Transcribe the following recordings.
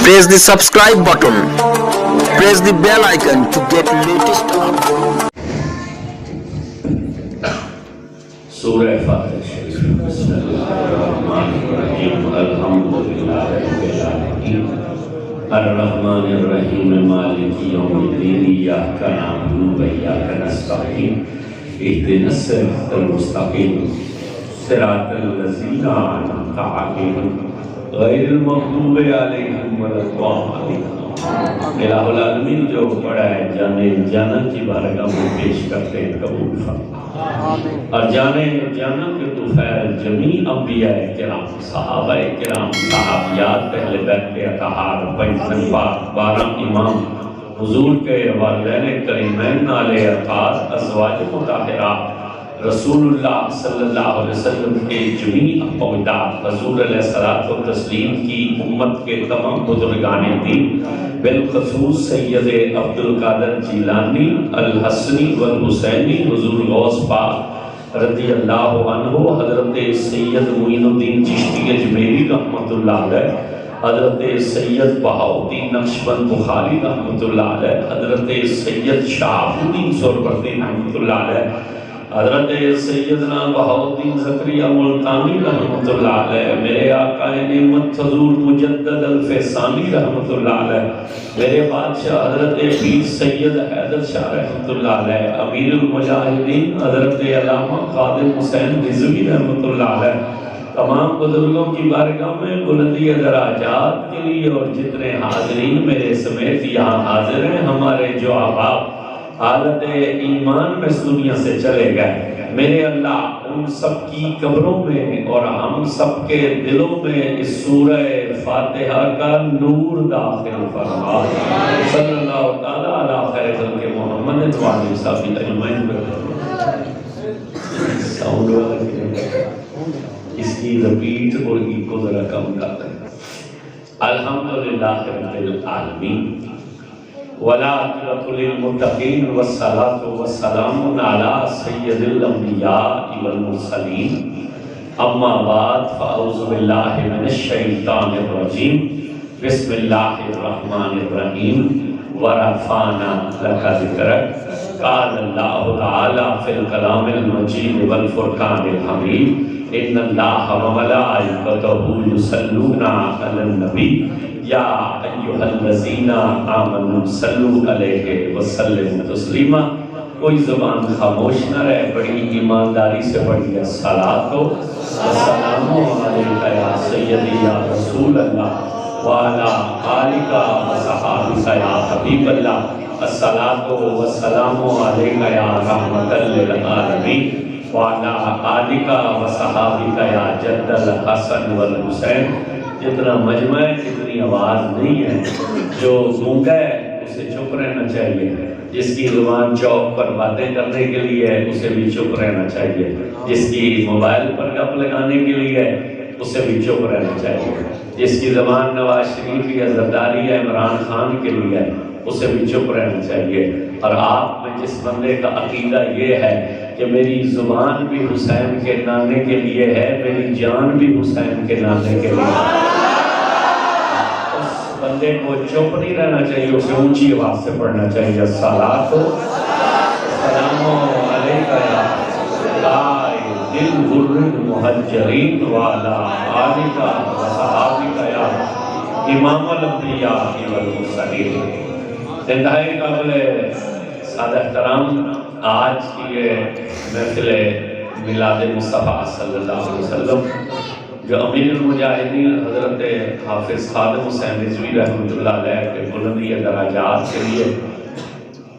Press the subscribe button. Press the bell icon to get latest updates. سورہ فاتحہ شریف بسم اللہ الرحمن الرحیم الحمدللہ رب العالمین الرحمن الرحیم مالک یوم الدین ایاک نعبد و ایاک نستعین اهدنا الصراط المستقیم صراط الذین انعمت علیہم غیر المغضوب علیہم ولا الضالین۔ الہ العالمین جو پڑھا ہے جانے جانت کی بارگاہ میں پیش کرتے ہیں، قبول فرما اور جانے جانا کہ تو خیر جمیع انبیاء کرام، صحابہ کرام، صحابیات، اہل بیت اطہار، پنج پاک، 12 امام، حضور کے والدین کریمین نالے اطہار، ازواج مطہرات، رسول اللہ صلی اللہ علیہ وسلم کے جمیع اقوام، حضور علیہ الصلوۃ والتسلیم کی امت کے تمام بزرگان دین، بالخصوص سید عبد القادر جیلانی الحسنی والحسینی، حضور غوث پاک رضی اللہ عنہ، حضرت سید معین الدین چشتی اجمیری رحمۃ اللہ علیہ، حضرت سید بہاؤالدین نقشبند بخاری رحمۃ اللہ علیہ، حضرت سید شہاب الدین سہروردی رحمۃ اللہ علیہ، حضرت سیدنا بہاؤالدین زکریا ملتانی رحمۃ اللہ علیہ، میرے آقا نعمت حضور مجدد الفیسانی رحمۃ اللہ علیہ، میرے بادشاہ حضرت پیر سید حیدر شاہ رحمۃ اللہ علیہ، امیر المجاہدین حضرت علامہ خادم حسین رضوی رحمۃ اللہ علیہ، تمام بزرگوں کی بارگاہ میں بلندی درجات کے لیے، اور جتنے حاضرین میرے سمیت یہاں حاضر ہیں، ہمارے جو احباب حالت ایمان میں اس دنیا سے چلے گئے، میرے اللہ ان سب کی قبروں میں اور ہم سب کے دلوں میں اس سورہ فاتحہ کا نور داخل فرما، صلی اللہ تعالیٰ علی خیر خلق محمد وعلی صحابہ اجمعین۔ ساؤنڈ والا اس کی رپیٹ اور ایکو ذرا کم کرتے ہیں۔ الحمدللہ رب العالمین وَالْعَاقِبَةُ لِلْمُتَّقِينَ وَالصَّلَاةُ وَالسَّلَامُ عَلَى سَيِّدِ الْأَنْبِيَاءِ وَالْمُرْسَلِينَ اما بعد فاعوذ باللہ من الشیطان الرجیم بسم اللہ الرحمن الرحیم وَرَفَعْنَا لَكَ ذِكْرَكَ قال اللہ تعالی فی الکلام المجید والفرقان الحمید ان اللہ وملائکتہ یصلون علی النبی یا ایہا الذین آمنوا صلوا علیہ وسلموا تسلیما۔ کوئی زبان خاموش نہ رہے، بڑی ایمانداری سے پڑھی الصلاۃ والسلام علیک یا سیدی یا رسول اللہ وعلی آلک وصحابک یا حبیب اللہ، الصلاۃ والسلام علیک یا رحمۃ للعالمین وعلی آلک وصحابک یا جد الحسن والحسین۔ جتنا مجمع ہے اتنی آواز نہیں ہے، جو گونگا ہے اسے چپ رہنا چاہیے، جس کی زبان چوک پر باتیں کرنے کے لیے ہے اسے بھی چپ رہنا چاہیے، جس کی موبائل پر گپ لگانے کے لیے ہے اسے بھی چپ رہنا چاہیے، جس کی زبان نواز شریف یا زرداری یا عمران خان کے لیے ہے اسے بھی چپ رہنا چاہیے۔ اور آپ میں جس بندے کا عقیدہ یہ ہے کہ میری زبان بھی حسین کے نانے کے لیے ہے، میری جان بھی حسین کے نانے کے لیے ہے، اس بندے کو چپ نہیں رہنا چاہیے، اسے اونچی آواز سے پڑھنا چاہیے الصلاۃ والسلام علیک یا قائد الغر المہجرین وعلی آلک وصحابک یا امام الانبیاء والمرسلین۔ انتہائی قابل سادہ احترام آج کی یہ محفل میلاد مصطفیٰ صلی اللہ علیہ وسلم جو امیر المجاہدین حضرت حافظ خادم حسین رضوی رحمۃ اللہ علیہ کے بلندی درجات کے لیے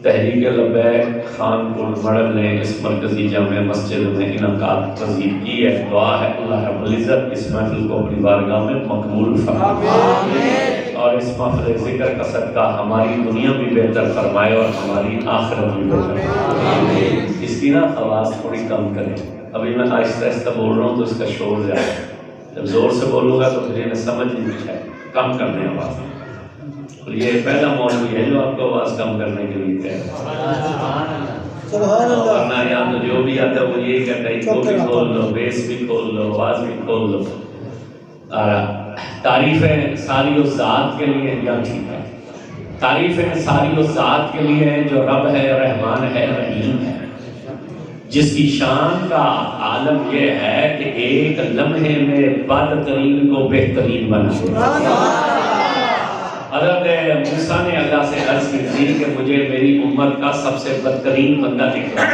تحریک لبیک خان پور مڑل نے اس مرکزی جامع مسجد میں انعقاد پذیر کی ہے۔ دعا ہے اللہ رب العزت اس محفل کو اپنی بارگاہ میں مقبول فرمائے اور اس محفل ذکر کا صدقہ ہماری دنیا بھی بہتر فرمائے اور ہماری آخرت بھی بہتر فرمائے۔ اس کی نا آواز تھوڑی کم کریں، ابھی میں آہستہ آہستہ بول رہا ہوں تو اس کا شور زیادہ ہے، جب زور سے بولوں گا تو پھر انہیں سمجھ نہیں آئے، کم کرنے آواز۔ اور یہ پہلا مولوی ہے جو آپ کو آواز کم کرنے کے لیے کہہ رہا ہے، ورنہ یہاں تو جو بھی آتا ہے وہ یہی کہتا ہے کو بھی کھول لو، بیس بھی کھول لو، آواز بھی کھول لو۔ تعریفیں ساری اس ذات کے لیے یا ٹھیک ہے، تعریفیں ساری اس ذات کے لیے ہیں جو رب ہے، رحمان ہے، رحیم ہے، جس کی شان کا عالم یہ ہے کہ ایک لمحے میں بدترین کو بہترین بنا دے۔ حضرت موسیٰ نے اللہ سے عرض کی تھی کہ مجھے میری امت کا سب سے بدترین بندہ دکھا۔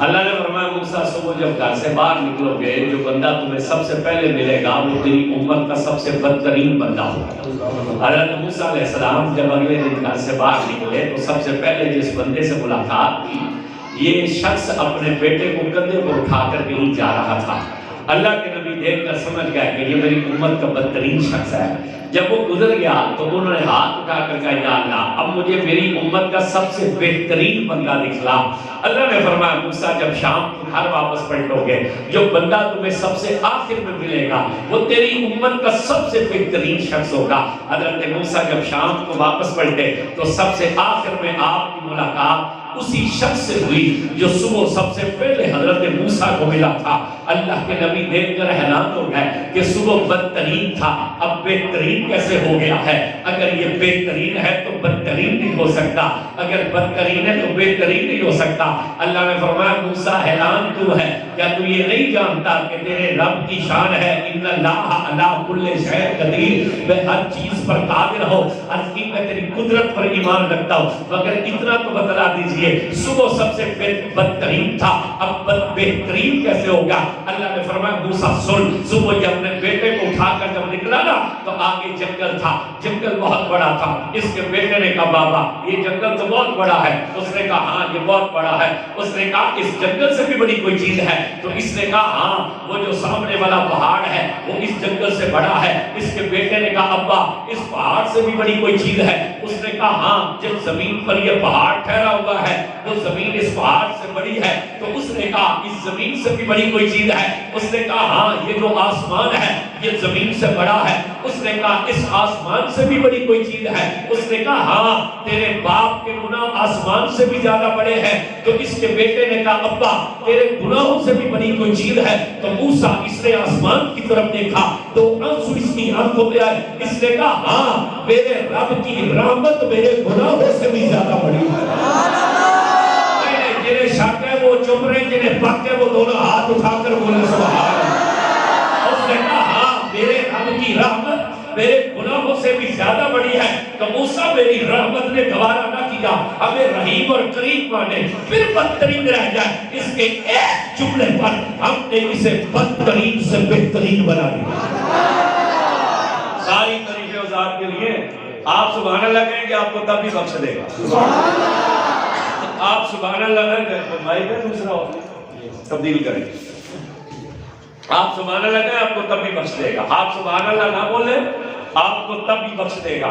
اللہ نے فرمایا موسیٰ صبح جب گھر سے باہر نکلو گے جو بندہ تمہیں سب سے پہلے ملے گا وہ تیری امت کا سب سے بدترین بندہ ہوگا۔ حضرت موسیٰ علیہ السلام جب اگلے دن گھر سے باہر نکلے تو سب سے پہلے جس بندے سے ملاقات کی یہ شخص اپنے بیٹے کو کندھے پر اٹھا کر کہیں جا رہا تھا۔ اللہ کے نبی دیکھ کر سمجھ گئے کہ یہ میری امت کا بدترین شخص ہے۔ جب وہ گزر گیا تو انہوں نے ہاتھ اٹھا کر کہا یا اللہ اب مجھے میری امت کا سب سے بہترین بندہ دکھلا۔ اللہ نے فرمایا موسیٰ جب شام گھر واپس پلٹو گے جو بندہ تمہیں سب سے آخر میں ملے گا وہ تیری امت کا سب سے بہترین شخص ہوگا۔ حضرت موسیٰ جب شام کو واپس پلٹے تو سب سے آخر میں آپ کی ملاقات اسی شخص سے ہوئی جو صبح سب سے پہلے حضرت موسیٰ کو ملا تھا۔ اللہ کے نبی دیکھ کر حیران ہو گئے کہ صبح بدترین تھا اب بہترین کیسے ہو گیا ہے؟ اگر یہ بہترین ہے تو بدترین نہیں ہو سکتا، اگر بدترین ہے تو بہترین نہیں ہو سکتا۔ اللہ نے فرمایا موسیٰ حیران تو ہے، کیا تو یہ نہیں جانتا کہ تیرے رب کی شان ہے ان اللہ علی کل شیء قدیر، میں ہر چیز پر قادر ہوں، عرض کی میں تیری قدرت پر ایمان رکھتا ہوں، مگر اتنا تو بتلا دیجئے صبح سب سے بدترین تھا اب بہترین کیسے ہوگا؟ اللہ نے فرمایا موسیٰ سن، صبح جب اپنے بیٹے کو اٹھا کر جب نکلا نا تو آگے جنگل تھا، جنگل بہت بڑا تھا۔ اس کے بیٹے نے کہا بابا یہ جنگل تو بہت بڑا ہے۔ اس نے کہا ہاں یہ بہت بڑا ہے۔ اس نے کہا اس جنگل سے بھی بڑی کوئی چیز ہے؟ تو اس نے کہا ہاں وہ جو سامنے والا پہاڑ ہے وہ اس جنگل سے بڑا ہے۔ اس کے بیٹے نے کہا ابا اس پہاڑ سے بھی بڑی کوئی چیز ہے؟ اس نے کہا ہاں جب زمین پر یہ پہاڑ ٹھہرا ہوا ہے وہ زمین اس پہاڑ سے بڑی ہے۔ تو اس نے کہا اس زمین سے بھی بڑی کوئی چیز ہے؟ اس نے کہا ہاں یہ جو آسمان ہے یہ زمین سے بڑا ہے۔ اس نے کہا اس آسمان سے بھی بڑی کوئی چیز ہے؟ اس نے کہا ہاں تیرے باپ کے گناہ آسمان سے بھی زیادہ بڑے ہیں۔ تو اس کے بیٹے نے کہا ابا تیرے گناہوں سے بھی بڑی کوئی چیز ہے؟ تو موسیٰ اس نے آسمان کی طرف دیکھا تو آنسو اس کی آنکھوں پہ آئے۔ اس نے کہا ہاں میرے رب کی رحمت میرے گناہوں سے بھی زیادہ بڑی ہے۔ جنہیں شک ہے وہ چپ رہے، جنہیں پک ہے وہ دونوں ہاتھ اٹھا کر بولے سبحان اللہ۔ اس نے کہا ہاں میرے رب کی رحمت میرے گناہوں سے بھی زیادہ بڑی ہے۔ تو موسیٰ میری رحمت نے گوارا نہ کیا ہمیں رحیم اور کریم مانے پھر بدترین رہ جائے، اس کے ایک جملے پر ہم نے اسے بدترین سے بہترین بنا دیا۔ ساری تعریفیں اس ذات کے لیے۔ آپ سبحان اللہ کہیں گے آپ کو تب بھی بخش دے گا۔ آپ سبحان اللہ کہیں مائک ہے دوسرا ہو تبدیل کریں، آپ سبحان اللہ کہیں آپ کو تب بھی بخش دے گا۔ آپ سبحان اللہ نہ بولیں آپ کو تب بھی بخش دے گا۔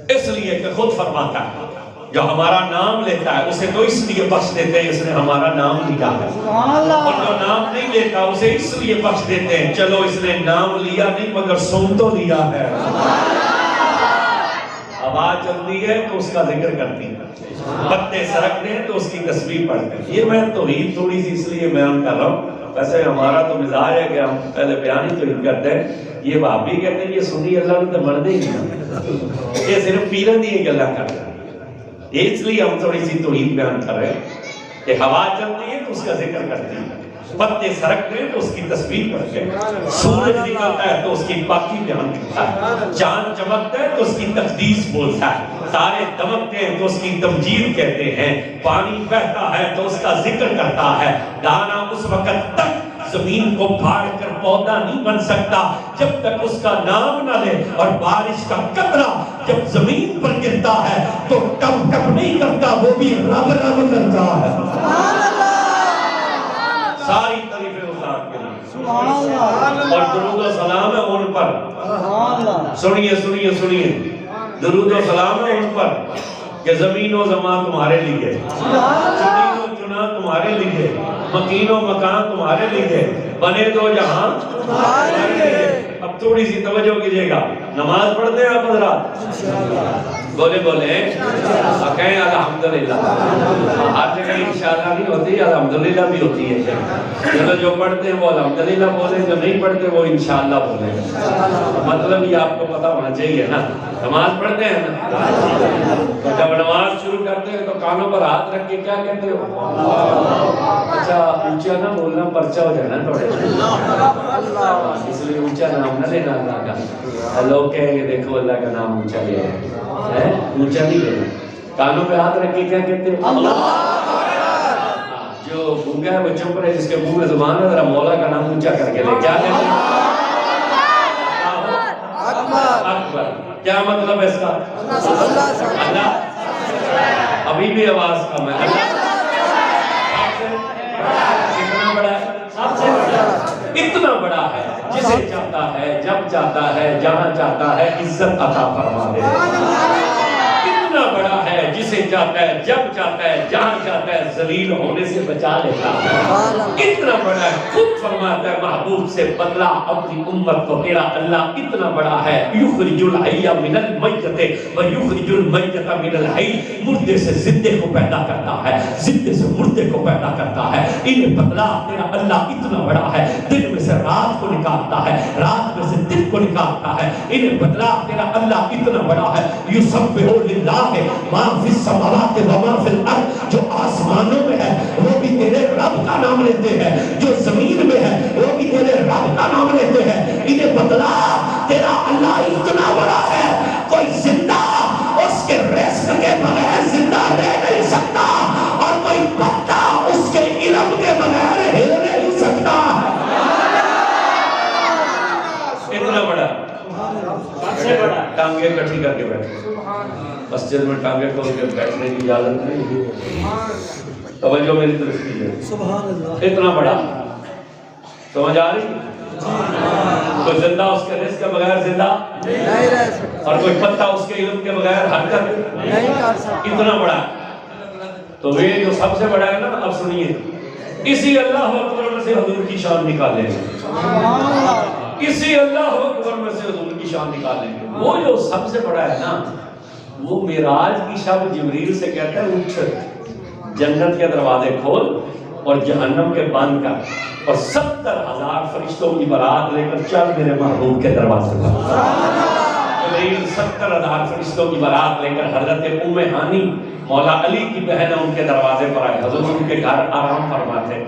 اس لیے کہ خود فرماتا ہے جو ہمارا نام لیتا ہے اسے تو اس لیے بخش دیتے ہیں اس نے ہمارا نام لیا ہے، اور جو نام نہیں لیتا اسے اس لیے بخش دیتے ہیں چلو اس نے نام لیا نہیں مگر سن تو لیا ہے۔ آواز چلتی ہے تو اس کا ذکر کرتی ہے، پتے سرکتے ہیں تو اس کی تسبیح پڑھتے ہیں۔ یہ میں توحید تھوڑی سی اس لیے بیان کر رہا ہوں، ویسے ہمارا تو مزاج ہے کہ ہم پہلے بیان ہی توحید کرتے ہیں۔ یہ بھابی کہتے ہیں یہ سنی اللہ نے تو مرد ہی نہیں، یہ صرف پیرن دی ایک اللہ کرتا ہے۔ اس لیے ہم تھوڑی سی توحید بیان کر رہے ہیں کہ ہوا چلتی ہے تو اس کا ذکر کرتی ہے، پتے سرکتے ہیں تو اس کی تسبیح پڑھتے ہیں، سورج نکلتا ہے تو اس کی پاکی بیان کرتا ہے، چاند چمکتا ہے تو اس کی تقدیس بولتا ہے، تارے دمکتے ہیں تو اس کی تمجید کہتے ہیں، پانی بہتا ہے تو اس کا ذکر کرتا ہے۔ دانا اس وقت تک زمین کو پھاڑ کر پودا نہیں بن سکتا جب تک اس کا نام نہ لے، اور بارش کا قطرہ جب زمین پر گرتا ہے تو ٹپ ٹپ نہیں کرتا، وہ بھی رب رب کرتا ہے۔ ساری تعریفیں اس ذات کے لیے، اور درود و سلام ہے ان پر۔ سنیے سنیے سنیے، درود و سلام ہے ان پر کہ زمین و زمان تمہارے لیے، زمین و چنا تمہارے لیے، مکین و مکان تمہارے لیے، بنے دو جہاں اب تھوڑی سی توجہ کیجئے گا، نماز پڑھتے ہیں آپ حضرات؟ بولے کہیں الحمدللہ۔ ہر جگہ انشاءاللہ نہیں ہوتی، الحمدللہ بھی ہوتی ہے۔ چلو جو پڑھتے ہیں وہ الحمدللہ بولیں، جو نہیں پڑھتے وہ انشاءاللہ بولیں۔ مطلب یہ آپ کو پتہ ہونا چاہیے نا، نماز پڑھتے ہیں نا، تو جب نماز شروع کرتے ہیں تو کانوں پر ہاتھ رکھ کے کیا کہتے ہو؟ اچھا اونچا نہ بولنا، پرچہ ہو جانا تھوڑے، اس لیے اونچا نام نہ لینا اللہ کا۔ لوگ کہیں گے دیکھو اللہ کا نام اونچا لے رہے ہیں، اونچا نہیں لینا۔ کانوں پہ ہاتھ رکھ کے کیا کہتے ہیں؟ جو گونگا ہے وہ چپ رہے، جس کے منہ میں زبان ہے ذرا مولا کا نام اونچا کر کے لے، کیا کہتے ہیں؟ اکبر۔ کیا مطلب ہے اس کا؟ اللہ۔ ابھی بھی آواز کم ہے۔ کتنا بڑا ہے؟ اتنا بڑا ہے، جسے چاہتا ہے، جب چاہتا ہے، جہاں چاہتا ہے عزت عطا فرما دے۔ اتنا بڑا ہے، جسے چاہتا ہے، جب چاہتا ہے، جہاں چاہتا ہے ذلیل ہونے سے بچا لیتا ہے۔ اتنا بڑا ہے، خود فرماتا ہے محبوب سے بدلہ اپنی امت کو تیرا اللہ اتنا بڑا ہے۔ یخرج الحی من المیت ویخرج المیت من الحی، مردے سے زندے کو پیدا کرتا ہے، زندے سے مردے کو پیدا کرتا ہے۔ انہیں بدلہ تیرا اللہ اتنا بڑا ہے، دن میں سے رات کو نکالتا ہے، رات میں سے دن کو نکالتا ہے۔ انہیں بدلہ تیرا اللہ اتنا بڑا ہے۔ یسبح للہ ما فی السماوات و ما فی الارض، جو آسمانوں میں ہے وہ بھی تیرے رب کا نام لیتے ہیں، جو زمین میں ہے وہ بھی تیرے رب کا نام لیتے ہیں۔ انہیں بدلا تیرا اللہ اتنا بڑا ہے، کوئی زندہ اس کے رزق کے بغیر زندہ رہ نہیں سکتا، اور کوئی پتا اس کے علم کے بغیر ہل نہیں سکتا۔ اتنا بڑا، ٹانگیں کٹھی کر کے بیٹھے، مسجد میں ٹانگیں کھول کے بیٹھنے کی اجازت نہیں، توجہ میری طرف کیجیے۔ اتنا بڑا، سمجھ آ رہی؟ کوئی زندہ اس کے رزق کے بغیر زندہ نہیں رہ سکتا، اور کوئی پتہ اس کے علم کے بغیر حرکت نہیں کر سکتا۔ اتنا بڑا، تو یہ جو سب سے بڑا ہے نا، اب سنیے، اسی اللہ اکبر میں سے حضور کی شان نکالیں گے، اسی اللہ اکبر میں سے حضور کی شان نکالیں گے۔ وہ جو سب سے بڑا ہے نا، وہ معراج کی شب جبریل سے کہتا ہے اٹھ، جنت کے دروازے کھول اور جہنم کے بند کر، اور 70,000 فرشتوں کی بارات لے کر چل میرے محبوب کے دروازے پر۔ جبریل 70,000 فرشتوں کی بارات لے کر حضرت ام ہانی مولا علی کی بہن ان کے دروازے پر آئے، حضور ان کے گھر آرام فرماتے۔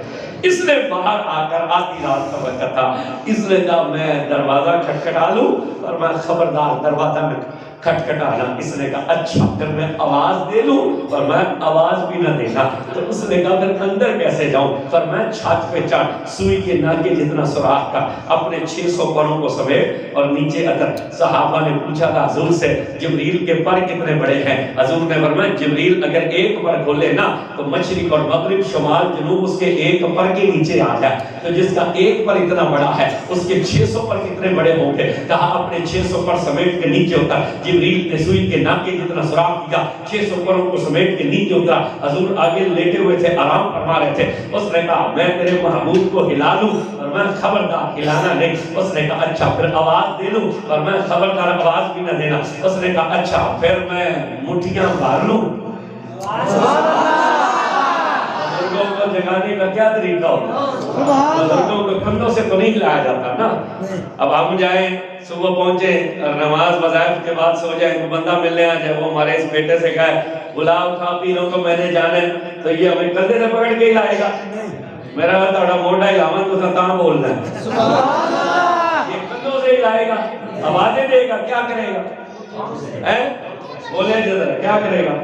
اس نے باہر آ کر آدھی رات کا وقت تھا، اس نے کہا میں دروازہ کھٹکھٹا لوں، اور میں خبردار دروازہ میں کھٹکھٹانا۔ اس نے کہا اچھا، پھر میں آواز دے لوں، اور میں آواز بھی نہ دینا۔ تو اس نے کہا پھر اندر کیسے جاؤں؟ پر میں چھت پہ چڑھ، سوئی کے ناکے جتنا سوراخ کا، اپنے 600 پروں کو سمیٹ اور نیچے اتر۔ صحابہ نے پوچھا تھا حضور سے جبریل کے پر کتنے بڑے ہیں؟ حضور نے فرمایا جبریل اگر ایک پر کھولے نا تو مشرق اور مغرب، شمال جنوب اس کے ایک پر کے نیچے آ جائے۔ تو جس کا ایک پر اتنا بڑا ہے اس کے 600 پر کتنے بڑے ہوں گے؟ کہا اپنے 600 پر سمیٹ کے نیچے اتر۔ جبریل نے سوئی کے ناکے جتنا سوراخ کیا، 600 پروں کو سمیٹ کے نیچے اترا۔ حضور آگے لیٹے ہوئے تھے، آرام فرما رہے تھے۔ اس نے کہا میں تیرے محبوب کو ہلا لوں، اور میں خبردار ہلانا نہیں۔ اس نے کہا اچھا، پھر آواز دے لوں، اور میں خبردار آواز بھی نہ دینا۔ اس نے کہا اچھا، پھر میں مٹھیاں بھر لوں۔ بزرگوں کو جگانے کا کیا طریقہ ہوتا ہے؟ بزرگوں کو کندھوں سے تو نہیں ہلایا جاتا نا۔ اب ہم جائیں، صبح پہنچے اور نماز وظائف کے بعد سو جائیں، کوئی بندہ ملنے آ جائے، وہ ہمارے اس بیٹے سے کہے گلاب کھا پی لو تو میں نے جانے، تو یہ ہمیں کندھے سے پکڑ کے ہلائے گا؟ میرا تھوڑا موٹا ہلاون تو تاں بولنا ہے، یہ کندھوں سے ہلائے گا، آوازیں دے گا، کیا کرے گا؟ بولے جذرا کیا کرے گا؟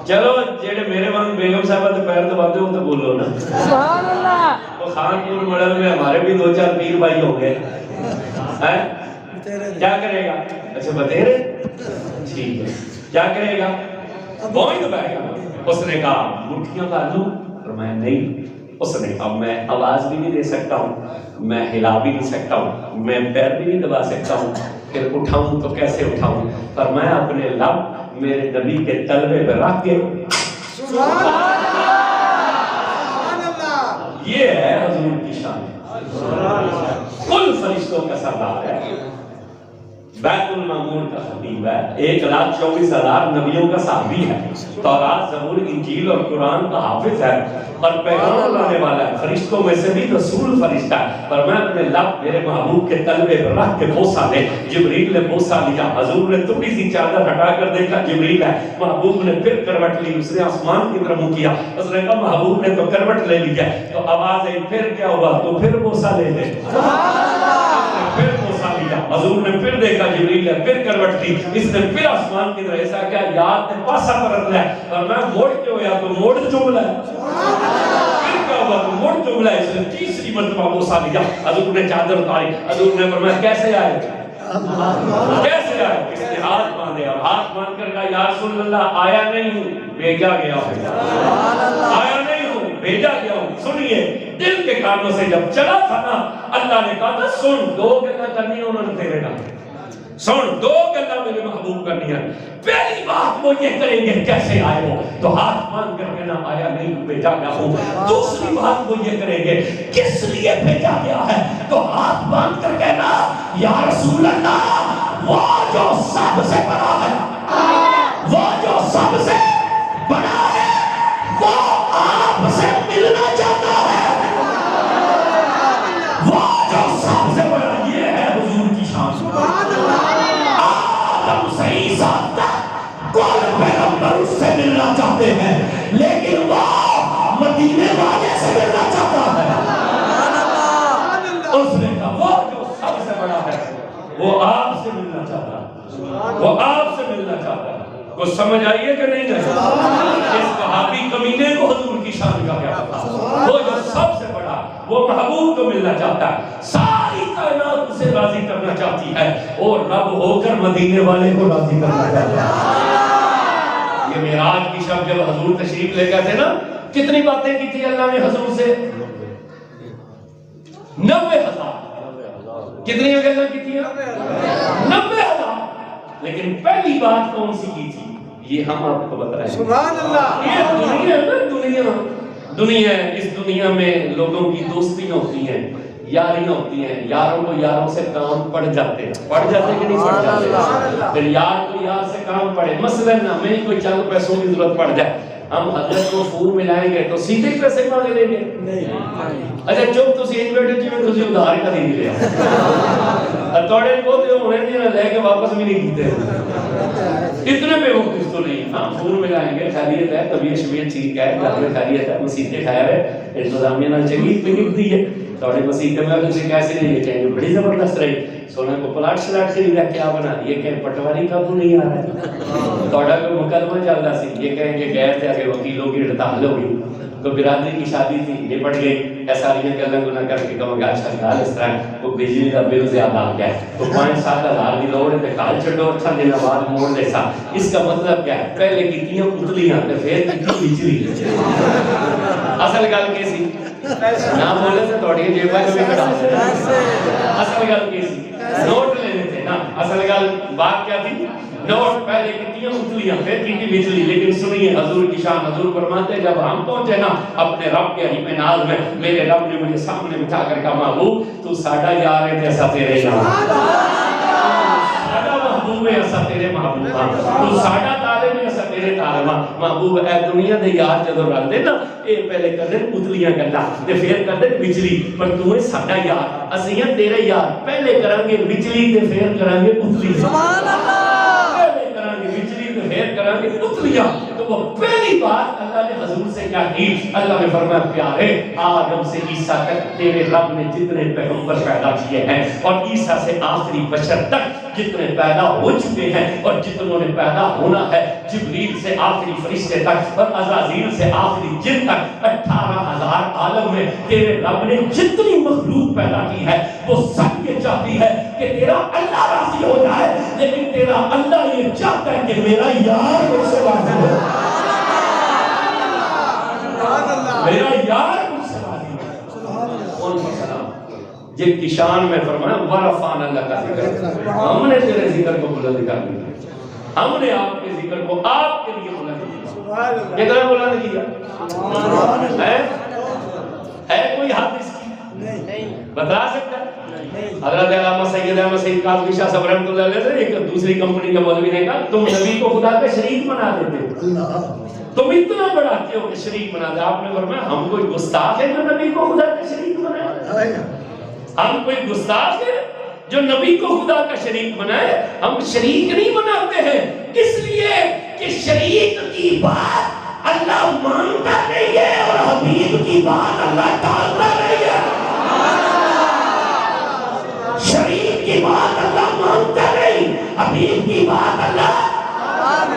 چلو جیڑے میرے وہاں بیگم صاحبہ تو پیر دباتے ہو تو بولو نا سبحان اللہ۔ تو خان پور مڈل میں ہمارے بھی 2-4 پیر بھائی ہوں گے، کیا کرے گا؟ اچھا بتیرے، ٹھیک ہے، کیا کرے گا؟ بوئیں دبائے گا۔ اس نے کہا مٹھیاں بھر لوں، اور میں نہیں۔ اس نے کہا میں آواز بھی نہیں دے سکتا ہوں، میں ہلا بھی نہیں سکتا ہوں، میں پیر بھی نہیں دبا سکتا ہوں، پھر اٹھاؤں تو کیسے اٹھاؤں؟ پر میں اپنے لب میرے نبی کے تلوے پہ رکھ کے، یہ ہے حضور کی شان۔ کل فرشتوں کا سردار ہے، بیت المعمور کا خطیب ہے، 1,24,000 نبیوں کا صحابی ہے، تورات، زبور، انجیل اور قرآن کا حافظ ہے اور پیغام لانے والا ہے، فرشتوں میں سے بھی رسول فرشتہ ہے۔ پر میں اپنے لب میرے محبوب کے تلوے پر رکھ کے بوسہ دے، جبریل نے بوسہ لیا، حضور نے تھوڑی سی چادر ہٹا کر دیکھا جبریل ہے، محبوب نے پھر کروٹ لی، اس نے آسمان کی طرف منہ کیا، اس نے کہا محبوب نے تو کروٹ لے لیا، تو آواز آئی پھر کیا ہوا، تو پھر بوسہ لے دے، پھر بوسہ لیا، حضور نے پھر دیکھا جبریل ہے، پھر کروٹ لی، اس نے پھر آسمان کی طرف ایسا کیا، یاد نے پاسا پرت ہے اور میں موڑ کے ہویا تو موڑ چملا ہے، پھر کیا ہوا تو موڑ چملا ہے، اس نے تیسری مرتبہ بوسہ لیا، حضور نے چادر اتاری، حضور نے فرمایا کیسے آئے، کیسے آئے، اس نے ہاتھ باندھے اور ہاتھ باندھ کر کہا یا رسول اللہ آیا نہیں ہوں بھیجا گیا ہوں، آیا نہیں ہوں بھیجا گیا ہوں۔ سنیے دل کے کانوں سے جب چلا تھا نا، اللہ نے کہا تھا سن، 2 گلا کرنی ہے انہوں نے تیرے نام، سن 2 گلا میرے محبوب کرنی ہے، پہلی بات وہ یہ کریں گے کیسے آئے ہو، تو ہاتھ مان کر کہنا آیا نہیں بھیجا گیا ہوں۔ دوسری بات وہ یہ کریں گے کس لیے بھیجا گیا ہے، تو ہاتھ مان کر کہنا یا رسول اللہ وہ جو سب سے بڑا ہے، وہ جو سب سے بڑا ہے وہ آپ سے ملنا چاہتا ہے، وہ جو سب سے بڑا، یہ ہے حضور کی شان، آدم سے عیسیٰ تک کل پیغمبر اس سے ملنا چاہتے ہیں، لیکن وہ مدینے والے سے ملنا چاہتا ہے۔ اس نے کہا وہ جو سب سے بڑا ہے وہ آپ سے ملنا چاہتا ہے، وہ آپ سے ملنا چاہتا ہے۔ کو سمجھ آئیے کہ نہیں جائے، اس صحابی کمینے کو حضور کی شان کا کیا پتا، وہ جو سب سے بڑا وہ محبوب کو ملنا چاہتا ہے، ساری کائنات اسے راضی کرنا چاہتی ہے اور رب ہو کر مدینے والے کو راضی کرنا چاہتا ہے۔ یہ معراج کی شب جب حضور تشریف لے گئے تھے نا، کتنی باتیں کی تھی اللہ نے حضور سے، 90,000، کتنی گلاں کی تھی، 90,000، لیکن پہلی بات کون سی کی تھی یہ ہم آپ کو بتا رہے ہیں۔ سبحان اللہ۔ یہ دنیا نا، دنیا اس دنیا میں لوگوں کی دوستیاں ہوتی ہیں، یاریاں ہوتی ہیں، یاروں کو یاروں سے کام پڑ جاتے ہیں، پڑ جاتے کہ نہیں پڑ جاتے، پھر یار کو یار سے کام پڑے، مثلاً ہمیں کوئی چند پیسوں کی ضرورت پڑ جائے، ہم حضرت کو فون ملائیں گے تو سیدھے پیسے مانگ لیں گے، اچھا چپ تو سین بیٹھے جی تسی ادھار کا نہیں لیا، توڑے بہت ہونے دیا لے کے واپس بھی نہیں کیتے، اتنے بے وقوف تو نہیں، ہم فون ملائیں گے، خیریت ہے، طبیعت شبیعت ٹھیک ہے، گھر میں خیریت ہے، مسیحے خیر ہے، انتظامیہ نہ چنگی پنگی دی ہے، توڑے مسیحے میں کسی کیسے نہیں، یہ کہیں بڑی زبردست رہی، سونے کو پلاٹ شلاٹ خریدا کیا بنا، یہ کہیں پٹواری قابو نہیں آ رہا ہے، توڑا کوئی مقدمہ چل رہا سی، یہ کہیں کہ گئے تھے کہ وکیلوں کی ہڑتال ہو گئی، تو برادری کی شادی تھی نپٹ گئی، ایسا نہیں کہ اللہ گناہ کر کے کہوں گا اچھا خیال اس طرح وہ بجلی کا بل زیادہ آ گیا ہے تو 5-7 ہزار کی لوڑ ہے کال چھڈو اچھا دن بعد موڑ دے سا، اس کا مطلب کیا ہے، پہلے کتنی پتلیاں تے پھر کتنی بجلی، اصل گل کی سی نہ بولے سے تھوڑی جیباں جو بھی کٹا دے، اصل گل کی سی نوٹ لینے تھے نا، اصل گل بات کیا تھی، نوٹ پہلے کتنی اتلیاں پھر کتنی بجلی، لیکن سنیے حضور کی شان، حضور فرماتے جب ہم پہنچے نا اپنے رب کے حریم ناز میں، میرے رب نے مجھے سامنے بٹھا کر کہا محبوب تو ساڈا یار ہے جیسا تیرے یار، ساڈا محبوب ہے ایسا تیرے محبوب، تو ساڈا طالب ہے ایسا تیرے طالب، محبوب اے دنیا دے یار جدو رلدے نا اے پہلے کردے اتلیاں گلاں تے پھر کردے بجلی، پر تو ہے ساڈا یار، اسیاں تیرے یار، پہلے کریں گے بجلی تے پھر کریں گے اتلی، سبحان اللہ، پھر کریں گے اتلیاں، تو وہ پہلی بات اللہ نے حضور سے کیا کی، اللہ نے فرمایا پیارے آدم سے عیسیٰ تک تیرے رب نے جتنے پیغمبر پیدا کیے ہیں اور عیسیٰ سے آخری بشر تک جتنے پیدا ہو چکے ہیں اور جتنوں نے پیدا ہونا ہے، جبریل سے آخری فرشتے تک اور عزازیل سے آخری جن تک 18,000 عالم میں تیرے رب نے جتنی مخلوق پیدا کی ہے وہ سب یہ چاہتی ہے کہ تیرا اللہ راضی ہو جائے، لیکن تیرا اللہ یہ چاہتا ہے کہ میرا یار مجھ سے راضی ہو، میرا یار مجھ سے راضی ہو، ان پر سلام جن کی شان میں فرمایا ورفعنا اللہ کا ذکر، ہم نے تیرے ذکر کو بلند کر دیا، ہم نے آپ کے ذکر کو آپ کے لیے بلند کیا، کتنا بلند کیا ہے کوئی حد اس کی نہیں، بتا سکتا ہے؟ حضرت علامہ سید احمد سعید کاظمی شاہ صاحب رحمۃ اللہ علیہ سے ایک دوسری کمپنی کا مولوی نے کہا تم نبی کو خدا کا شریک بنا دیتے ہو، تم اتنا بڑھاتے ہو کہ شریک بنا دے. آپ نے فرمایا ہم کوئی گستاخ ہے جو نبی کو خدا کا شریک بنائے؟ ہم کوئی گستاخ ہے جو نبی کو خدا کا شریک بنائے؟ ہم شریک نہیں بناتے ہیں، اس لیے کہ شریک کی بات اللہ مانتا نہیں ہے اور حبیب کی بات اللہ ٹالتا نہیں ہے. شریک کی بات اللہ مانتا نہیں، حبیب کی بات اللہ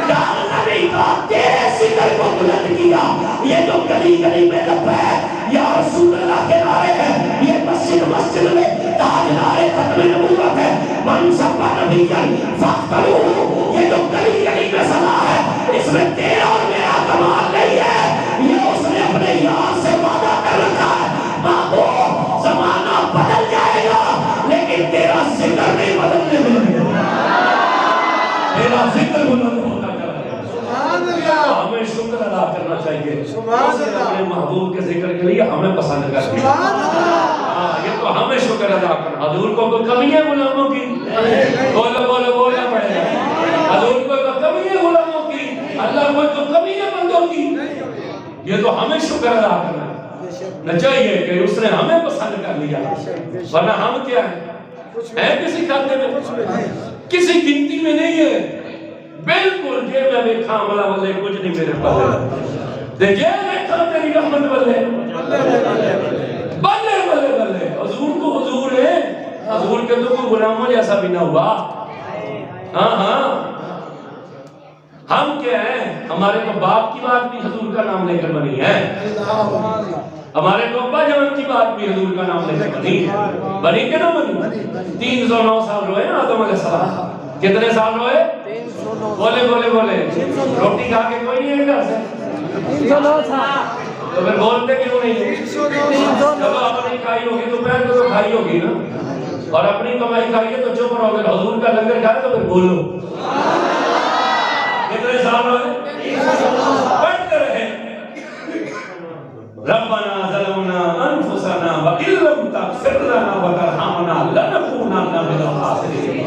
ٹالتا نہیں. تو تیرے ذکر کو بلند کیا، یہ جو گلی گلی میں لبیک یا رسول اللہ کے نعرے ہیں، یہ مسجد مسجد میں تاجدار ختم نبوت ہے، من سب نبیا فاقتلوہ، یہ جو گلی گلی میں صدا ہے، اس میں تیرا اور میرا کمال نہیں ہے، یہ اس نے اپنے یار سے وعدہ کر رکھا ہے. محبوب زمانہ بدل جائے گا لیکن تیرا ذکر نہیں بدلنے دے گا، تیرا ذکر بلند ہوتا چلا. ہمیں شکر ادا کرنا چاہیے اپنے محبوب کے ذکر کے لیے، ہمیں پسند کرتے ہیں. یہ تو ہمیں شکر ادا کرنا. حضور کو کوئی کمی ہے غلاموں کی؟ بولو بولو بولنا پڑے گا. حضور کو کوئی کمی ہے غلاموں کی؟ اللہ کو کوئی کمی ہے بندوں کی؟ یہ تو ہمیں شکر ادا کرنا نہ چاہیے کہ اس نے ہمیں پسند کر لیا، ورنہ ہم کیا ہیں کسی کھاتے میں، کسی گنتی میں نہیں ہے. بالکل جے میں دیکھا عملہ والے کچھ نہیں میرے پاس، جے دیکھا تیری رحمت والے بلے بلے بلے. حضور تو حضور ہے، حضور کے تو کوئی غلاموں جیسا بھی نہ ہوا. ہاں ہاں ہم کیا ہیں؟ ہمارے تو باپ کی بات بھی حضور کا نام لے کر بنی ہے، ہمارے تو ابا جان کی بات بھی حضور کا نام لے کر بنی ہے. بنی کہ نہ بنی؟ 309 سال روئے نا آدم علیہ السلام. کتنے سال روئے؟ بولے بولے بولے. روٹی کھا کے کوئی نہیں ہے گھر سے؟ 309 سال. تو پھر بولتے کیوں نہیں؟ چلو اپنی کھائی ہوگی تو پہلے تو کھائی ہوگی نا، اور اپنی کمائی کھائیے تو چپ رہو. اگر حضور کا لنگر کھائے تو پھر بولو. کتنے سال ہوئے؟ پڑھتے رہے. ربنا ظلمنا انفسنا وان لم تغفر لنا وترحمنا لنکونن من الخاسرین.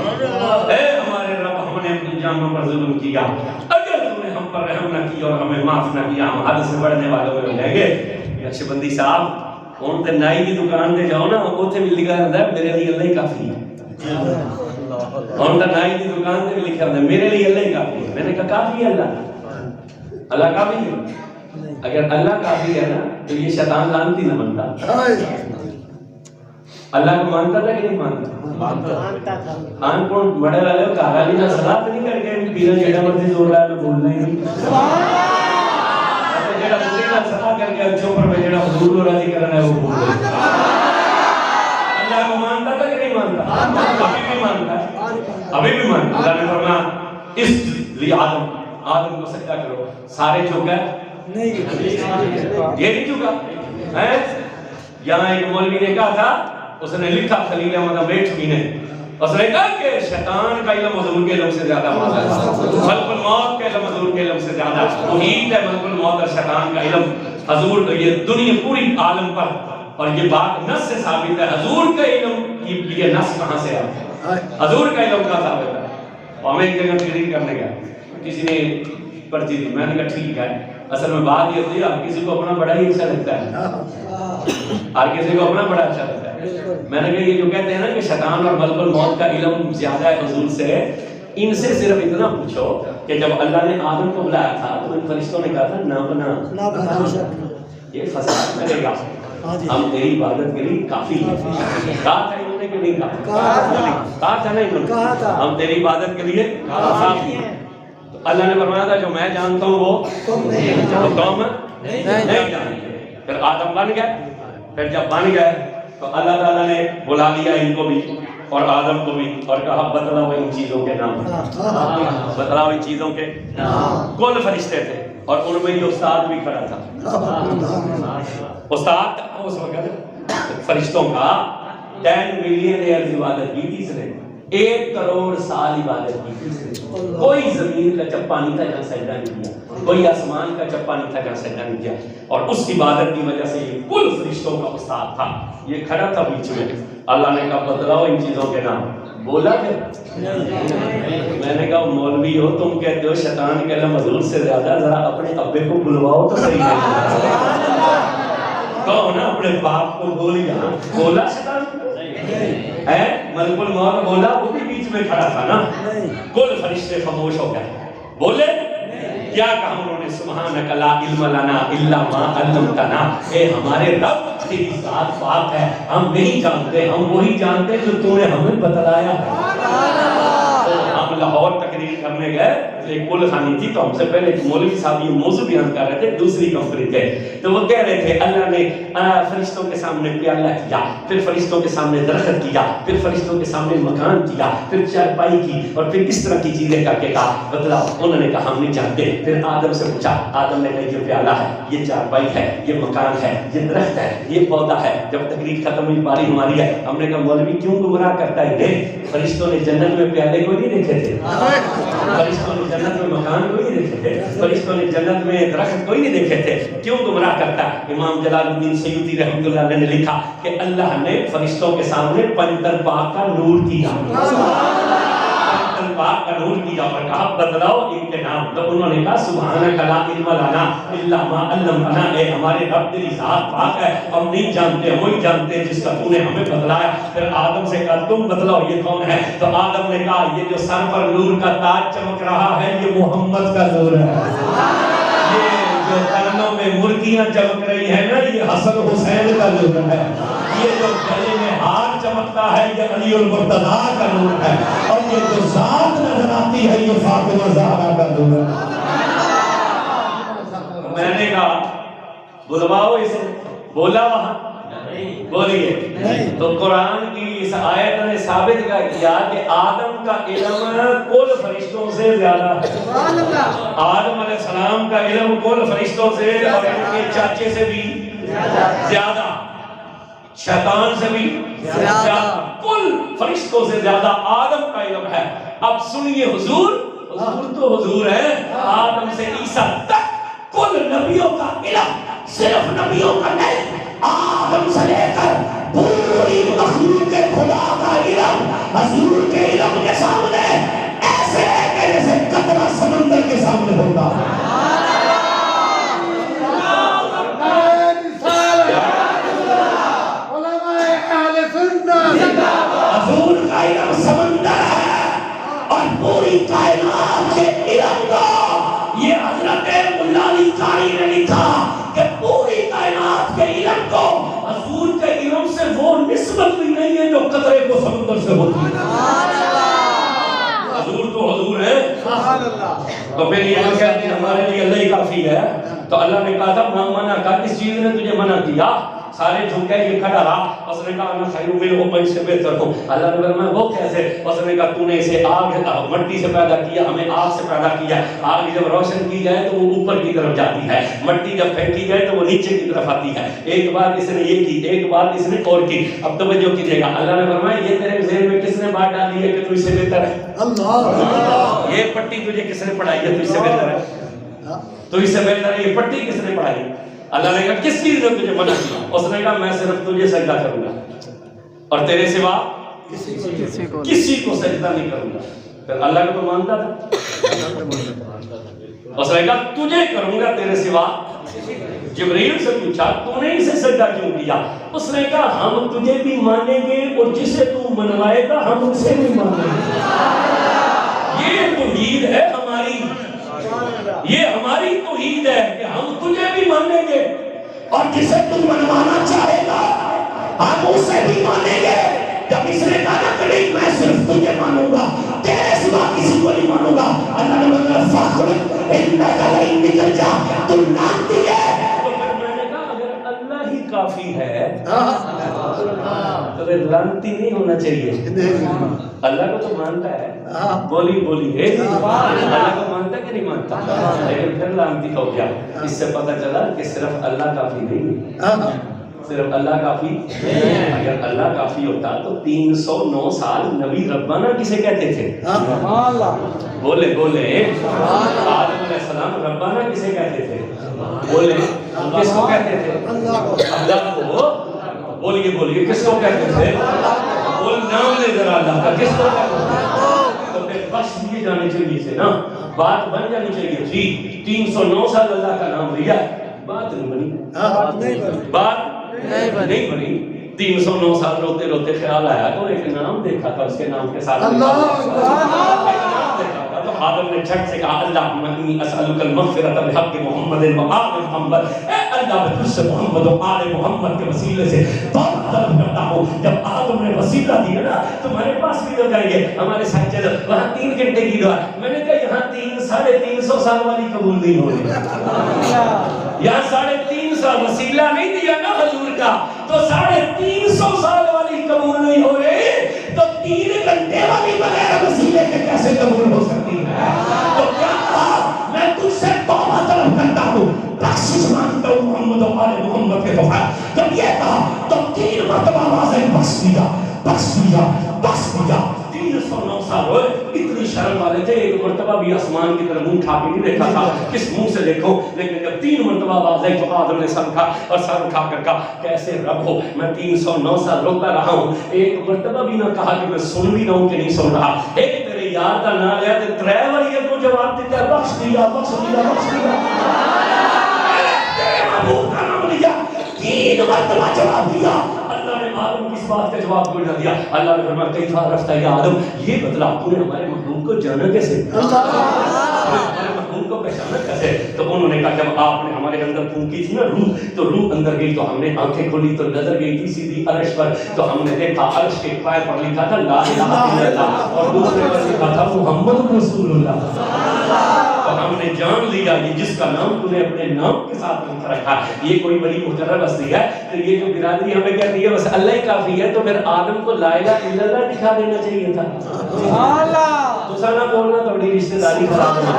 اے ہمارے رب، ہم نے اپنی جانوں پر ظلم کیا، اگر تم نے ہم پر رحم نہ کیا اور ہمیں معاف نہ کیا ہم حد سے بڑھنے والوں میں ہو جائیں گے. نقشبندی صاحب ہن تے نائی دی دکان تے جاؤ نا، اوتھے بھی لکھا رہندا ہے میرے لیے اللہ ہی کافی ہے. ہن تے نائی دی دکان تے بھی لکھا رہندا ہے میرے لیے اللہ ہی کافی ہے. میں نے کہا کافی ہے اللہ کافی ہے. اگر اللہ کافی ہے نا تو یہ شیطان لعنتی نہ بنتا. اللہ کو مانتا تھا کہ نہیں مانتا؟ آن کون بڑے والے کو کہا لی نہ صلاح نہیں کر کے پیرا جیڑا مرضی زور رہا ہے تو بولنا ہی نہیں. جیڑا بولے نہ صلاح کر کے اچھوں پر میں جیڑا حضور کو راضی کرنا ہے وہ بول رہا ہے. اللہ کو مانتا تھا کہ نہیں مانتا؟ ابھی بھی مانتا ہے، ابھی بھی مانتا. اللہ نے فرمایا اس لیے آدم کو سجدہ کرو. سارے جھک گئے؟ یہ نہیں چکا ہے. یہاں ایک مولوی نے کہا تھا، اس نے لکھا خلیل احمد بیٹھوی نے، اس نے کہا کہ شیطان کا علم حضور کے علم سے زیادہ مانا ہے، ملک الموت کا علم حضور کے علم سے زیادہ محیط ہے. ملک الموت اور شیطان کا علم حضور، یہ دنیا پوری عالم پر، اور یہ بات نص سے ثابت ہے. حضور کا علم یہ نص کہاں سے آتا ہے؟ حضور کا علم کہاں ثابت ہے؟ اور ہمیں ایک جگہ تقریر کرنے گیا، کسی نے پرچی دی، میں نے کہا ٹھیک ہے. اصل میں بات یہ ہوتی ہے ہر کسی کو اپنا بڑا ہی اچھا لگتا ہے، ہر کسی کو اپنا بڑا اچھا لگتا ہے. میں نے کہا یہ جو کہتے ہیں نا کہ شیطان اور ملک الموت کا علم زیادہ ہے حضور سے، ان سے صرف اتنا پوچھو کہ جب اللہ نے آدم کو بلایا تھا تو ان فرشتوں نے کہا تھا نہ بنا، یہ فساد کرے گا، ہم تیری عبادت کے لیے کافی ہیں. کہا تھا انہوں نے کہ نہیں کہا تھا نا انہوں نے ہم تیری عبادت کے لیے کافی ہیں. اللہ نے فرمایا تھا جو میں جانتا ہوں وہ تم نہیں جانتے. پھر آدم بن گئے. پھر جب بن گئے تو اللہ تعالیٰ نے بلا لیا ان کو بھی اور آدم کو بھی اور کہا بتلاؤ ان چیزوں کے نام، بتلاؤ ان چیزوں کے. کل فرشتے تھے اور ان میں یہ استاد بھی کھڑا تھا. استاد اس وقت فرشتوں کا 10 ملین ایئرز عبادت کی تھی اس نے، 1 کروڑ سال عبادت کی تھی. کوئی زمین کا چپا نہیں تھا جہاں سجدہ نہیں کیا. کوئی آسمان کا چپا نہیں تھا جہاں سجدہ نہیں کیا. اور اس عبادت کی وجہ سے یہ کل فرشتوں کا استاد تھا. یہ کھڑا تھا بیچ میں. اللہ نے کہا بتلاؤ ان چیزوں کے نام. بولا کہ میں نے کہا مولوی ہو تم کہتے ہو شیطان کے علم حضور سے زیادہ, ذرا اپنے ابے کو بلواؤ تو صحیح ہے. کہو نا اپنے باپ کو بولیا. بولا شیطان ہے ملک الموت بولا, وہ بھی بیچ میں کھڑا تھا نا. کل فرشتے خاموش ہو گئے. بولے کیا کہا انہوں نے؟ سبحانک لا علم لنا الا ما علمتنا. اے ہمارے رب تیری ذات پاک ہے, ہم نہیں جانتے, ہم وہی جانتے جو تو نے ہمیں بتلایا ہے. ہم لاہور تقریر کرنے گئے, ایک کل خانی تھی, تو ہم سے پہلے مولوی صاحب یہ موضوع بیان کر رہے تھے دوسری کمپنی کے. تو وہ کہہ رہے تھے اللہ نے فرشتوں کے سامنے پیالہ کیا, پھر فرشتوں کے سامنے درخت کیا, پھر فرشتوں کے سامنے مکان کیا, پھر چارپائی کی, اور پھر اس طرح کی چیزیں کر کے کہا بتلاؤ. انہوں نے کہا ہم نہیں جانتے. پھر آدم سے پوچھا, آدم نے کہا یہ پیالہ ہے, یہ چارپائی ہے, یہ مکان ہے, یہ درخت ہے, یہ پودا ہے. جب تقریر ختم ہوئی باری ہماری ہے, ہم نے کہا مولوی کیوں گمراہ کرتا ہے؟ فرشتوں نے جنت میں پیالے کو نہیں دیکھے تھے, فرشتوں نے جنت میں مکان کو نہیں دیکھے تھے, فرشتوں نے جنت میں درخت کو نہیں دیکھے تھے, کیوں گمراہ کرتا ہے؟ امام جلال الدین سیوطی رحمۃ اللہ علیہ نے لکھا کہ اللہ نے فرشتوں کے سامنے پنجتن پاک کا نور کیا, پنجتن پاک کا نور کیا, اور کہا بتلاؤ ان کے نام. تو انہوں نے کہا سبحانک لا علم لنا الا ما علمتنا. اے ہمارے رب تیری ذات پاک ہے, ہم نہیں جانتے, وہی جانتے جس کا تو نے ہمیں بتلایا. پھر آدم سے کہا تم بتلاؤ یہ کون ہے؟ تو آدم نے کہا یہ جو سر پر نور کا تاج چمک رہا ہے یہ محمد کا نور ہے. یہ جو کانوں میں مرغیاں چمک رہی ہیں نا یہ حسن حسین کا نور ہے. یہ جو گلے میں ہار چمکتا ہے یہ علی المرتضیٰ کا نور ہے. اور یہ جو ذات نظر آتی ہے یہ فاطمہ زہرا کا نور ہے. میں نے کہا بلواؤ اسے. بولا وہاں بولیے. تو قرآن کی اس آیت نے ثابت کیا کہ آدم کا علم کل فرشتوں سے زیادہ ہے. آدم علیہ السلام کا علم کل فرشتوں سے اور ان کے چاچے سے بھی زیادہ, شیطان سے بھی زیادہ, کل فرشتوں سے زیادہ آدم کا علم ہے. اب سنیے حضور, حضور تو حضور ہے, آدم سے عیسیٰ تک کل نبیوں کا علم, صرف نبیوں کا نہیں, آدم سے لے کر پوری مخلوق خدا کا علم حضور کے علم کے سامنے ایسے ہے کہ جیسے قطرہ سمندر کے سامنے ہوتا. حضور کا علم سمندر ہے اور پوری کائنات کے علم کو یہ حضرت مولا علی قاری نے لکھا کہ پوری کائنات کے علم کو حضور کے علم سے وہ نسبت بھی نہیں ہے جو قطرے کو سمندر سے ہوتی ہے. حضور تو حضور ہے. تو پھر یہ کہتے ہیں ہمارے لیے اللہ ہی کافی ہے. تو اللہ نے کہا تھا منع کر, کس چیز نے تجھے منع کیا؟ سارے جھکے یہ کھڑا رہا. اس نے کہا انا خیر منہ, میں اس سے بہتر ہوں. اللہ نے فرمایا وہ کیسے؟ اس نے کہا تو نے اسے آگ مٹی سے پیدا کیا, ہمیں آگ سے پیدا کیا. آگ جب روشن کی جائے تو وہ اوپر کی طرف جاتی ہے, مٹی جب پھینکی جائے تو وہ نیچے کی طرف آتی ہے. ایک بات اس نے یہ کی, ایک بات اس نے اور کی. اب توجہ کیجیے گا, اللہ نے فرمایا یہ تیرے ذہن میں کس نے بات ڈالی ہے کہ تو اس سے بہتر ہے؟ اللہ. یہ پٹی تجھے کس نے پڑھائی ہے تو اس سے بہتر ہے؟ تو اس سے بہتر ہے. یہ پٹی کس نے پڑھائی؟ اللہ نے کہا کس چیز نے تجھے منع کیا؟ اس نے کہا میں صرف تجھے سجدہ کروں گا اور تیرے سوا کسی کو سجدہ نہیں کروں گا. پھر اللہ کو تو مانتا تھا. اس نے کہا تجھے کروں گا تیرے سوا. جبریل سے پوچھا تو نے اسے سجدہ کیوں کیا؟ اس نے کہا ہم تجھے بھی مانیں گے اور جسے تو منوائے گا ہم اسے بھی مانیں گے. یہ توحید ہے ہماری, یہ ہماری توحید ہے کہ ہم تجھے بھی مانیں گے اور جسے تم منوانا چاہے گا ہم اسے بھی مانیں گے. جب اس نے کہا کہ نہیں میں صرف تجھے مانوں گا, تیرے سوا کسی کو نہیں مانوں گا, اللہ نے فرمایا فخر انک لئن نجا, تم ناتی ہے. تو پھر میں نے کہا اگر اللہ ہی کافی ہے تو پھر لانتی نہیں ہونا چاہیے. اللہ کو تو مانتا ہے, بولی اللہ کو مانتا کہ نہیں مانتا, لیکن پھر لانتی ہو گیا. اس سے پتہ چلا کہ صرف اللہ کافی نہیں ہے, صرف اللہ کافی؟ اگر اللہ کافی ہوتا تو 309 سال نبی ربانہ کسے کہتے تھے؟ بولے بولے آدم علیہ السلام ربانہ کسے کہتے تھے؟ بولے کس کو کہتے تھے؟ اللہ کو. بولیے بولیے کس کو کہتے تھے؟ بول نام لے ذرا اللہ کا. کس کو کہتے تھے؟ تو پھر بخش دیے جانے چاہیے تھے نا, بات بن جانی چاہیے تھی. 309 سال اللہ کا نام لیا, بات نہیں بنی, بات نہیں بنی. 309 سال روتے روتے خیال آیا تو ایک نام دیکھا تھا, اس کے نام کے ساتھ تو آدم نے جھٹ سے کہا اللہم انی اسألک المغفرۃ بحق محمد و آل محمد. اے اللہ میں تجھ سے محمد و آل محمد کے وسیلے سے توبہ طلب کرتا ہوں. جب آدم نے وسیلہ دیا نا تمہارے پاس بھی ہو جائیں گے. ہمارے ساتھ چلو وہاں 3 گھنٹے کی دعا. میں نے کہا یہاں 350 سال والی قبول نہیں ہو رہی. یہاں 350 وسیلہ نہیں دیا نا حضور کا تو 350 سال والی قبول نہیں ہو رہی. تو 3 گھنٹے والی بغیر وسیلے کے کیسے قبول ہو سکتی ہے؟ تو کیا کہا میں تجھ سے توبہ طلب کرتا ہوں, بخشش مانگتا ہوں محمد و آل محمد کے توفیع. جب یہ کہا تو 3 مرتبہ آواز بخش دیا بخش دیا بخش دیا. 309 سال ہوئے, اتنی شرم والے تھے, ایک مرتبہ بھی آسمان کی طرف منہ اٹھا کے نہیں دیکھا تھا کس منہ سے دیکھو. لیکن جب 3 مرتبہ آواز آئی تو آدم نے سر اٹھا اور سر اٹھا کر کہا کیسے رب ہو, میں 309 سال روتا رہا ہوں, ایک مرتبہ بھی نہ کہا کہ میں سن بھی رہا ہوں کہ نہیں سن رہا. ایک تیرے یار کا نام لیا تو 3 بار یہ کو جواب دیتا ہے بخش دیا بخش دیا بخش دیا. تیرے محبوب کا نام لیا 3 مرتبہ جواب دیا. اللہ نے آدم کی اس بات کا جواب کوئی نہ دیا. اللہ نے فرمایا کیف عرفت یا آدم, یہ بتلا تو نے ہمارے محبوب کو جانا کیسے, ہمارے محبوب کو پہچانا کیسے. تو انہوں نے کہا جب آپ نے ہمارے اندر پھونکی تھی نا روح, تو روح اندر گئی تو ہم نے آنکھیں کھولی تو نظر گئی تھی سیدھی عرش پر, تو ہم نے دیکھا عرش کے پائے پر لکھا تھا لا الہ الا اللہ اور دوسرے پر لکھا تھا محمد رسول اللہ. تو ہم نے جان لیا یہ جس کا نام تو نے اپنے نام کے ساتھ لکھ رکھا یہ کوئی بڑی محترم ہستی ہے. تو یہ جو برادری ہمیں کہتی ہے بس اللہ ہی کافی ہے, تو پھر آدم کو لا الہ الا اللہ دکھا دینا چاہیے تھا. تو سنا بولنا تھوڑی رشتہ داری خراب ہو جائے.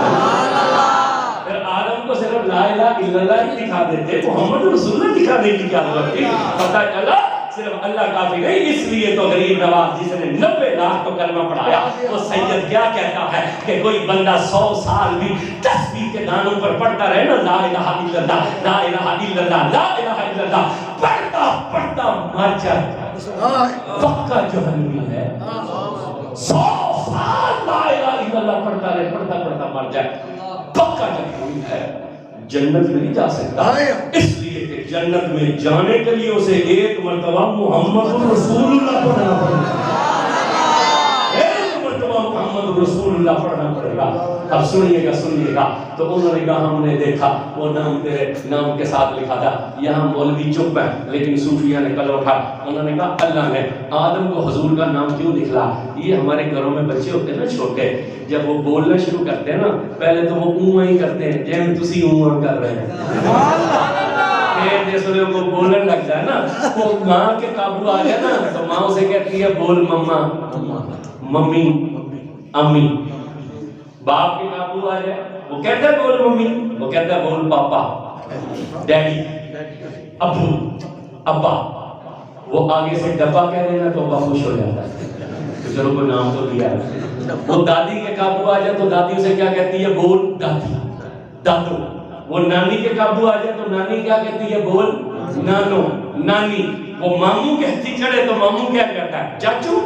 پھر آدم کو صرف لا الہ الا اللہ ہی دکھا دیتے, محمد رسول اللہ دکھا دینے کی کیا ضرورت تھی. پتہ چلا صرف اللہ کافی نہیں, اس لیے تو غریب نواز جس نے 90 لاکھ کو کلمہ پڑھایا وہ سید کیا کہتا ہے کہ کوئی بندہ 100 سال بھی تسبیح کے دانوں پر پڑھتا رہے نا لا الہ الا اللہ لا الہ الا اللہ لا الہ الا اللہ, پڑھتا پڑھتا مر جائے پکا جہنمی ہے. 100 سال لا الہ الا اللہ پڑھتا رہے پڑھتا پڑھتا مر جائے پکا جہنمی ہے, جنت میں نہیں جا سکتا. اس لیے کہ جنت میں جانے کے لیے اسے ایک مرتبہ محمد رسول اللہ پڑھنا پڑے گا, ایک مرتبہ محمد رسول اللہ پڑھنا پڑے گا. اب سنیے گا. تو انہوں نے کہا ہم نے دیکھا وہ نام تیرے نام کے ساتھ لکھا تھا. یہاں مولوی چپ ہے لیکن صوفیہ نے کل اٹھا, انہوں نے کہا اللہ نے آدم کو حضور کا نام کیوں لکھلا. یہ ہمارے گھروں میں بچے ہوتے ہیں نا چھوٹے, جب وہ بولنا شروع کرتے ہیں نا پہلے تو وہ اوں ہی کرتے ہیں جیسے تسی اوں کر رہے ہیں. جیسے وہ بولنے لگ جائے نا, وہ ماں کے قابو آ جائے نا تو ماں اسے کہتی ہے بول مما ممی امی. باپ کے قابو آ جائے وہ کہتا ہے بول ممی, وہ کہتا ہے بول پاپا ڈیڈی ابو ابا. وہ آگے سے ڈبا کہہ دینا تو ابا خوش ہو جاتا ہے, چلو کوئی نام تو دیا. وہ دادی کے قابو آ جائے تو دادی اسے کیا کہتی ہے بول دادی دادو. وہ نانی کے قابو آ جائے تو نانی کیا کہتی ہے بول نانو نانی. وہ ماموں کہتی چڑھے تو ماموں کیا کہتا ہے چاچو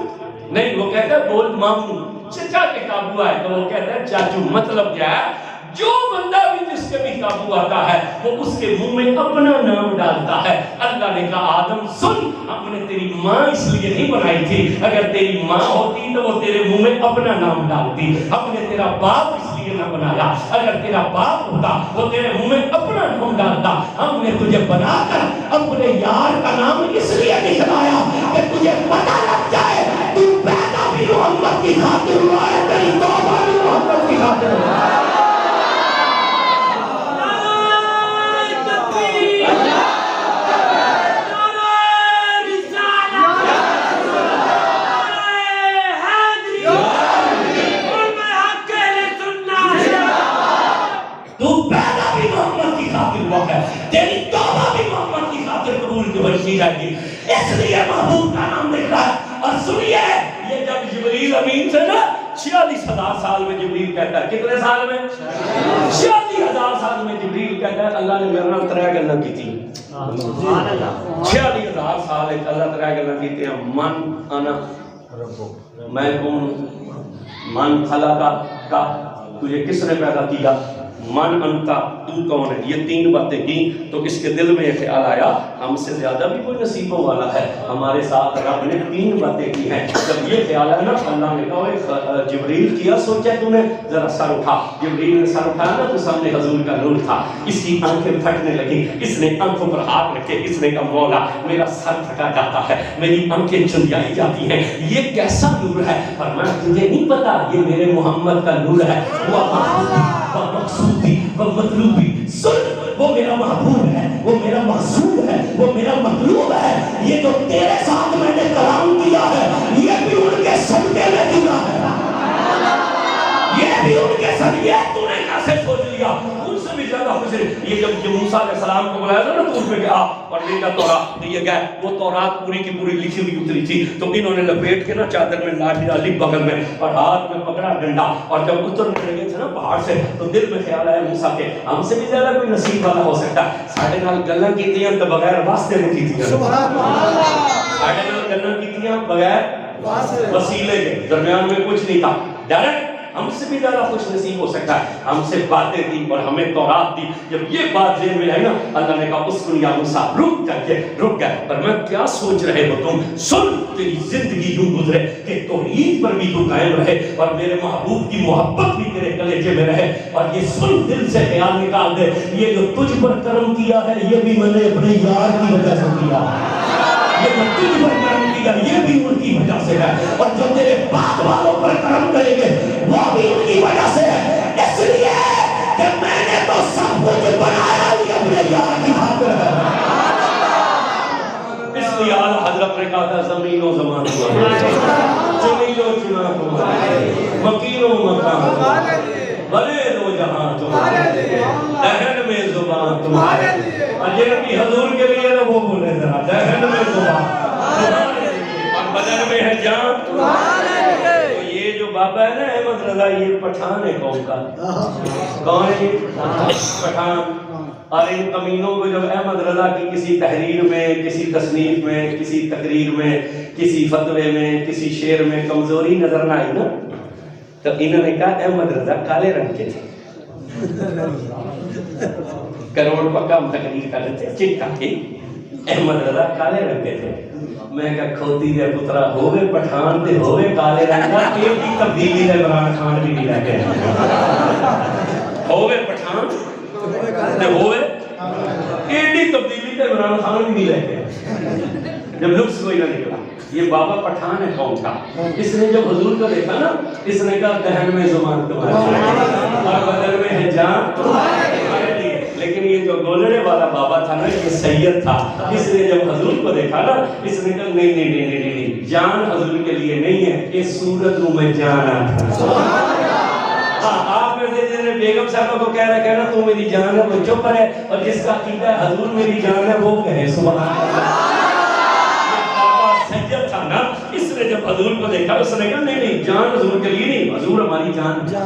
نہیں, وہ کہتا ہے بول ماموں. چچا کے قابو آئے تو وہ کہتا ہے چاچو. مطلب کیا ہے جو بندہ بھی جس کے بھی قابو آتا ہے وہ اس کے منہ میں اپنا نام ڈالتا ہے. اللہ نے کہا آدم سن, ہم نے تیری ماں اس لیے نہیں بنائی تھی, اگر تیری ماں ہوتی تو وہ تیرے منہ میں اپنا نام ڈالتی. ہم نے تیرا باپ اس لیے نہ بنایا, اگر تیرا باپ ہوتا وہ تیرے منہ میں اپنا نام ڈالتا. ہم نے تجھے بنا کر اپنے یار کا نام اس لیے نکلایا کہ تجھے پتہ لگ جائے تو پیدا بھی محمد کی خاطر ہوا ہے, تیری توبہ بھی محمد کی خاطر ہوا ہے. تیری توبہ بھی محمد کی خاطر قبول کی اس لیے محبوب کا نام لکھ رہا ہے. اور سنیے یہ جب جبریل امین سے نا 46,000 سال میں جبریل کہتا ہے, کتنے سال میں؟ 46,000 سال میں جبریل کہتا ہے اللہ نے میرے نال 3 گلاں کیتی. 46,000 سال اللہ 3 گلاں کیتی ہیں. من انا ربک, میں کون, من خلقک کا, تجھے کس نے پیدا کیا, من انتا, تو کون ہے. یہ 3 باتیں کی تو اس کے دل میں یہ خیال آیا ہم سے زیادہ بھی کوئی نصیبوں والا ہے, ہمارے ساتھ رب نے 3 باتیں کی ہیں. جب یہ خیال آیا نا اللہ نے کہا جبریل کیا سوچا تو نے, ذرا سر اٹھا. جبریل نے سر اٹھایا نا تو سامنے حضور کا نور تھا, اس کی آنکھیں پھٹنے لگی, اس نے آنکھوں پر ہاتھ رکھے, اس نے کہا مولا میرا سر پھٹا جاتا ہے, میری آنکھیں چندیائی جاتی ہیں, یہ کیسا نور ہے. فرمایا تجھے نہیں پتا یہ میرے محمد کا نور ہے, وہ مقصودی وہ مطلوبی. سن, وہ میرا محبوب ہے, وہ میرا محسوب ہے, وہ میرا مطلوب ہے. یہ جو تیرے ساتھ میں نے کلام کیا ہے یہ بھی ان کے صدقے میں کیا ہے, یہ بھی ان کے صدقے. تو نے کیسے سوچ لیا ان سے بھی زیادہ خوش ہے. یہ جب موسیٰ علیہ السلام کو بلایا تھا نا تو اس میں کہا پڑھنے کا تورات, تو یہ گئے وہ تورات پوری کی پوری لکھی ہوئی اتری تھی, تو انہوں نے لپیٹ کے نا چادر میں لاٹھی ڈالی بغل میں اور ہاتھ میں پکڑا ڈنڈا, اور جب اترنے لگے تھے نا پہاڑ سے تو دل میں خیال آیا موسیٰ کے ہم سے بھی زیادہ کوئی نصیب والا ہو سکتا ہے. ساڑھے نال گلاں کیتیاں تو بغیر واسطے میں کیتیاں, ساڑھے نال گلاں کیتیاں بغیر وسیلے کے, درمیان میں کچھ نہیں تھا, ڈائریکٹ. ہم سے بھی زیادہ خوش نصیب ہو سکتا ہے. ہم سے باتیں دی اور ہمیں تورات دی. جب یہ بات ذہن میں آئی نا اللہ نے کہا اسکن یا موسیٰ, رک جائیے, رک گئے. پر میں کیا سوچ رہے ہو تم, سن تیری زندگی یوں گزرے کہ توحید پر بھی تو قائم رہے اور میرے محبوب کی محبت بھی تیرے کلیجے میں رہے. اور یہ سن, دل سے خیال نکال دے, یہ جو تجھ پر کرم کیا ہے یہ بھی میں نے اپنے یار کی وجہ سے کیا, یہ جو تجھ پر کرم کیا یہ بھی ان کی وجہ سے ہے, اور جو تیرے بعد والوں پر کرم کریں گے وہ بھی ان کی وجہ سے ہے. اس لیے کہ میں نے تو سب کچھ بنایا ہی اپنے یار کی خاطر ہے. اس لیے اعلیٰ حضرت نے کہا تھا زمین و زمان تمہارے, زمین و چنا تمہارے, مکین و مکان تمہارے, بلے دو جہاں تمہارے, دہن میں زبان تمہارے. اور یہ نبی حضور کے لیے وہ بولے ذرا, دہن میں زبان تمہارے اور بدن میں ہے جان تمہارے. تو یہ جو بابا ہے نا احمد رضا, یہ پٹھان ہے قوم کا. کون ہے یہ پٹھان؟ اور ان کمینوں کو جب احمد رضا کی کسی تحریر میں, کسی تصنیف میں, کسی تقریر میں, کسی فتوے میں, کسی شعر میں کمزوری نظر نہ آئی نا تو انہوں نے کہا احمد رضا کالے رنگ کے تھے, کروڑ پکا ہم تقریر کر رہے تھے, چٹا کے احمد رضا کالے رنگ کے تھے. میں کہا کھوتی دے پترا ہوئے پٹھان تے ہوئے کالے رنگ کا, ایک ہی تبدیلی ہے عمران خان بھی نہیں رہ گئے. ہوئے پٹھان تے ہوئے ایڈی تبدیلی تے عمران خان بھی نہیں رہ گئے, جب لکس کوئی نہ نکلا. یہ بابا پٹھان ہے قوم کا. اس نے جب حضور کو دیکھا نا اس نے کہا دہن میں زبان تمہارے اور بدن میں ہے جان تمہارے لیے. لیکن یہ جو گولڑے والا بابا تھا نا یہ سید تھا, اس نے جب حضور کو دیکھا نا اس نے کہا نہیں نہیں نہیں نہیں نہیں, جان حضور کے لیے نہیں ہے, اس صورت میں میں جانا. آپ میں سے جنہیں بیگم صاحبہ کو کہہ رہا ہے نا تو میری جان ہے وہ چپ رہے, اور جس کا عقیدہ ہے حضور میری جان ہے وہ کہے سبحان اللہ. سید تھا نا, اس نے جب حضور کو دیکھا اس نے کہا نہیں نہیں, جان حضور کے لیے نہیں, حضور ہماری جان. جس کی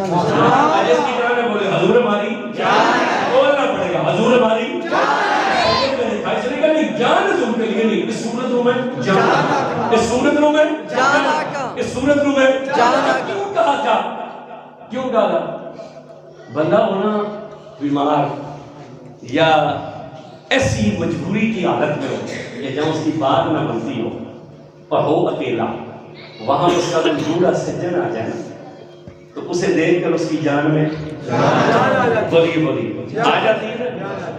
جان ہے بولے حضور ہماری جان, بولنا پڑے گا حضور ہماری جان. اس نے کہا نہیں, جان حضور کے لیے نہیں, اس صورت میں جان, اس صورت میں جان, اس صورت میں جان. کیوں کہا تھا, کیوں کہا تھا؟ بندہ ہونا بیمار یا ایسی مجبوری کی حالت میں ہو کہ جہاں اس کی بات نہ بنتی ہو اور ہو اکیلا, وہاں اس کا جھوڑا سجن آ جائے تو اسے دیکھ کر اس کی جان میں بولی بولی آ جاتی ہے نا.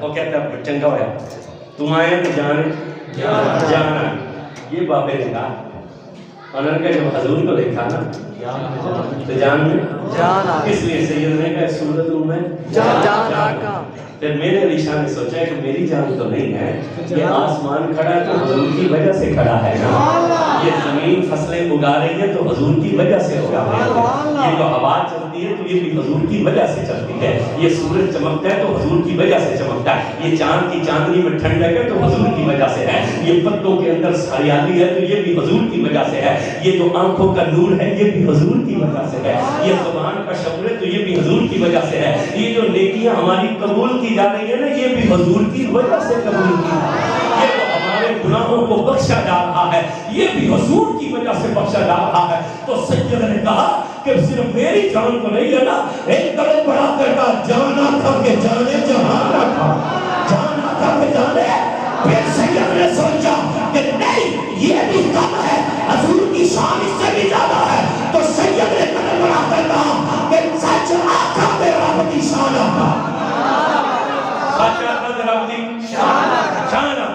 وہ کہتا ہے چنگا ہوا تم آئے تو جانا. یہ بابے نے کہا, انہوں نے جب حضور کو دیکھا نا تو جان میں, اس لیے سید نے کہا صورت میں جان. پھر میرے علی شاہ نے سوچا کہ میری جان تو نہیں ہے, یہ آسمان کھڑا ہے تو حضور کی وجہ سے کھڑا ہے نا, یہ زمین فصلیں اگا رہی ہے تو حضور کی وجہ سے اگا رہی ہے, یہ جو ہوا چلتی چلتی ہے تو یہ بھی حضور کی وجہ سے چلتی ہے. یہ سورج چمکتا ہے تو حضور کی وجہ سے چمکتا ہے. یہ چاند کی چاندنی میں ٹھنڈک ہے تو حضور کی وجہ سے ہے. یہ پتوں کے اندر ہریالی ہے تو یہ بھی حضور کی وجہ سے ہے. یہ جو آنکھوں کا نور ہے یہ بھی حضور کی وجہ سے ہے. یہ زبان کا شعور ہے تو یہ بھی حضور کی وجہ سے ہے. یہ جو نیکیاں ہماری قبول کی جا رہی ہیں نا یہ بھی حضور کی وجہ سے قبول کی. یہ جو ہمارے گناہوں کو بخشا جا رہا ہے یہ بھی حضور کی وجہ سے بخشا جا رہا ہے. تو سید نے کہا کہ صرف میری جان تو نہیں ہے نا, ایک قدم بڑھا کر کہا جانا تھا کہ جانے جہانا تھا, جانا تھا کہ جانے. پھر سید نے سوچا کہ نہیں یہ بھی کم ہے, حضور کی شان اس سے بھی زیادہ ہے. تو سید نے قدم بڑھا کر کہا کہ سچ آقا میرا رب کی شان آقا, سچ آقا میرا رب کی شان آقا,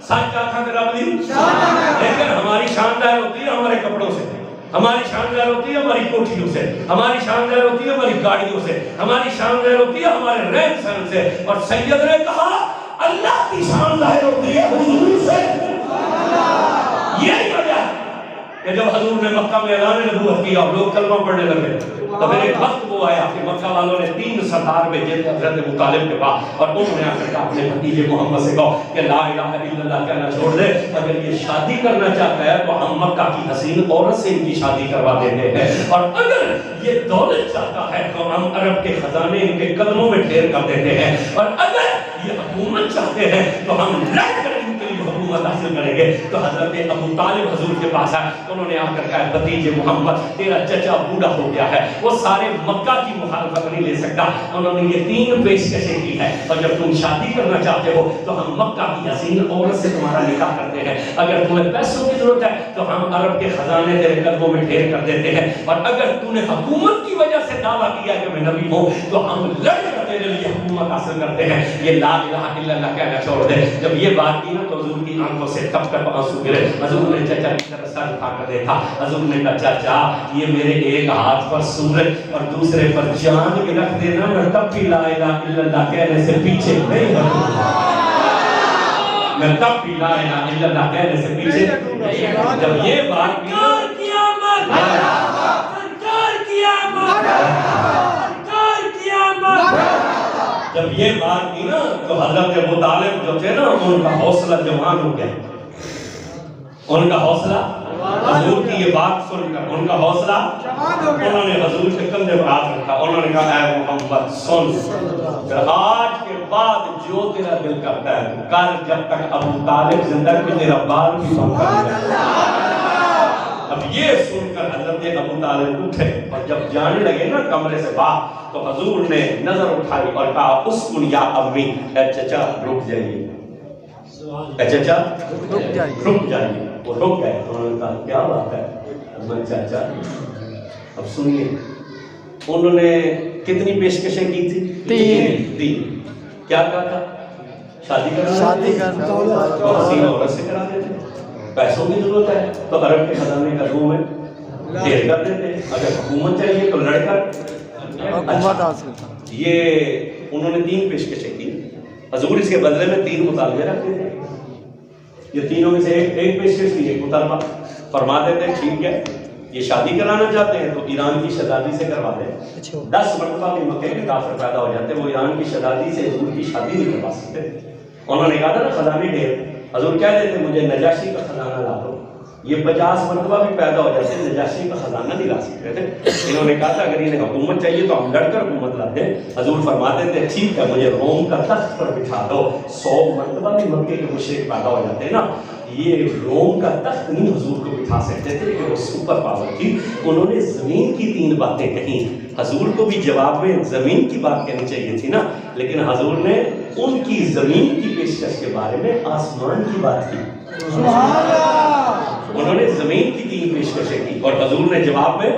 سچ آقا میرا رب کی شان آقا. لیکن ہماری شان ظاہر ہوتی ہے ہمارے کپڑوں سے, ہماری شان ظاہر ہوتی ہے ہماری کوٹھیوں سے, ہماری شان ظاہر ہوتی ہے ہماری گاڑیوں سے, ہماری شان ظاہر ہوتی ہے ہمارے رہن سہن سے. اور سید نے کہا اللہ کی شان ظاہر ہوتی ہے حضور سے. یہی وجہ ہے کہ جب حضور نے مکہ میں اعلان نبوت کیا اور لوگ کلمہ پڑھنے لگے تو پھر ایک وقت وہ آیا کہ مکہ والوں نے 3 سردار بھیجے تھے حضرت مطالب کے پاس, اور انہوں نے آ کر کہا اپنے بھتیجے محمد سے کہو کہ لا الہ الا اللہ کہنا چھوڑ دے, اگر یہ شادی کرنا چاہتا ہے تو ہم مکہ کی حسین عورت سے ان کی شادی کروا دیتے ہیں, اور اگر یہ دولت چاہتا ہے تو ہم عرب کے خزانے ان کے قدموں میں ڈھیر کر دیتے ہیں, اور اگر یہ حکومت چاہتے ہیں تو ہم لڑ کر ان کے لیے حکومت حاصل کریں گے. تو حضرت ابو طالب حضور کے پاس آئے, انہوں نے آ کر کہا بھتیجے محمد تیرا چچا بوڑھا ہو گیا ہے, وہ سارے مکہ کی مخالفت نہیں لے سکتا. انہوں نے یہ 3 پیشکشیں کی ہے, اور جب تم شادی کرنا چاہتے ہو تو ہم مکہ کی حسین عورت سے تمہارا نکاح کرتے ہیں. اگر تمہیں پیسوں کی ضرورت ہے تو ہم عرب کے خزانے تیرے قدموں میں ڈھیر کر دیتے ہیں, اور اگر تم نے حکومت کی وجہ سے دعویٰ کیا کہ میں نبی ہوں تو ہم لڑ کر تیرے لیے حکومت حاصل کرتے ہیں. یہ لا الہ الا اللہ کہنا چھوڑ دے. جب یہ بات کی نا تو حضور کی آنکھوں سے ٹپ ٹپ آنسو گرے. حضور نے چچا کی طرف سر اٹھا کر دیکھا. حضور نے کہا چچا یہ میرے ایک ہاتھ پر سورج اور دوسرے پر جان بھی رکھ دینا, میں تب بھی لا الہ الا اللہ کہنے سے پیچھے نہیں ہٹوں, میں تب بھی لا الہ الا اللہ کہنے سے پیچھے نہیں ہٹوں. جب یہ بات کی جب یہ بات کی نا تو حضرت ابو طالب جو تھے نا ان کا حوصلہ جوان ہو گیا. ان کا حوصلہ حضور کی یہ بات سن کر ان کا حوصلہ, انہوں نے حضور کے کندھے پر ہاتھ رکھا. انہوں نے کہا اے محمد سن, آج کے بعد جو تیرا دل کرتا ہے کر, جب تک ابو طالب زندہ کہ تیرا بال بھی بند کر دیا. اب یہ سن کر حضرت ابو طالب اٹھے, اور جب جانے لگے نا کمرے سے باہر تو حضور نے نظر اٹھائی اور کہا اسکن یا امی, اے چچا رک جائیے, اے چچا رک جائیے. وہ رک گئے. انہوں نے کہا کیا بات ہے میں چاچا, اب سنیے انہوں نے کتنی پیشکشیں کی تھی؟ 3. کیا کہا تھا؟ شادی کرنا, تو حسین عورت سے کرا دیتے. پیسوں کی ضرورت ہے تو عرب کے خزانے قدموں میں ڈھیر کر دیتے. اگر حکومت چاہیے تو لڑ کر حکومت حاصل. یہ انہوں نے 3 پیشکشیں کی. حضور اس کے بدلے میں 3 مطالبے رکھتے تھے. یہ تینوں میں سے ایک پیشکش کی, ایک مطالبہ. فرما دیتے ٹھیک ہے یہ شادی کرانا چاہتے ہیں تو ایران کی شہزادی سے کروا دیں. 10 مرتبہ بھی مکے کے کافر پیدا ہو جاتے, وہ ایران کی شہزادی سے حضور کی شادی نہیں کروا سکتے. انہوں نے کہا تھا نا خزانے ڈھیر, حضور کہہ دیتے مجھے نجاشی کا خزانہ لا دو. یہ 50 مرتبہ بھی پیدا ہو جاتے, نجاشی کا خزانہ نہیں لا سکتے تھے. انہوں نے کہا تھا اگر انہیں حکومت چاہیے تو ہم لڑ کر حکومت لاتے. حضور فرماتے تھے ٹھیک ہے مجھے روم کا تخت پر بٹھا دو. 100 مرتبہ بھی مکے کے مشرک پیدا ہو جاتے نا, یہ روم کا تخت نہیں حضور کو بٹھا سکتے تھے کہ وہ سپر پاور تھی. انہوں نے زمین کی 3 باتیں کہیں. حضور کو بھی جواب میں زمین کی بات کہنی چاہیے تھی نا, لیکن حضور نے ان کی زمین کی پیشکش کے بارے میں آسمان کی بات کی. انہوں نے زمین کی 3 پیشکشیں کی اور حضور نے جواب میں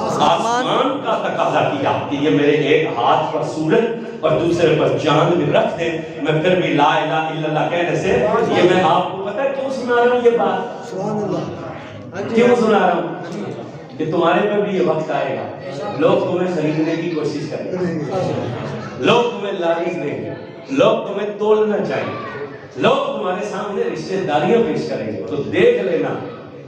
آسمان کا تقاضا کیا کہ یہ میرے ایک ہاتھ پر سورج اور دوسرے پر چاند بھی رکھ دے. میں پھر بھی لا الہ الا اللہ کہنے سے, یہ میں آپ کو پتہ ہے کیوں سنا رہا ہوں یہ بات, کیوں سنا رہا ہوں کہ تمہارے پر بھی یہ وقت آئے گا لوگ تمہیں خریدنے کی کوشش کریں گے, لوگ تمہیں لالچ دیں گے, لوگ تمہیں تولنا چاہیں گے, لوگ تمہارے سامنے رشتہ داریاں پیش کریں گے. تو دیکھ لینا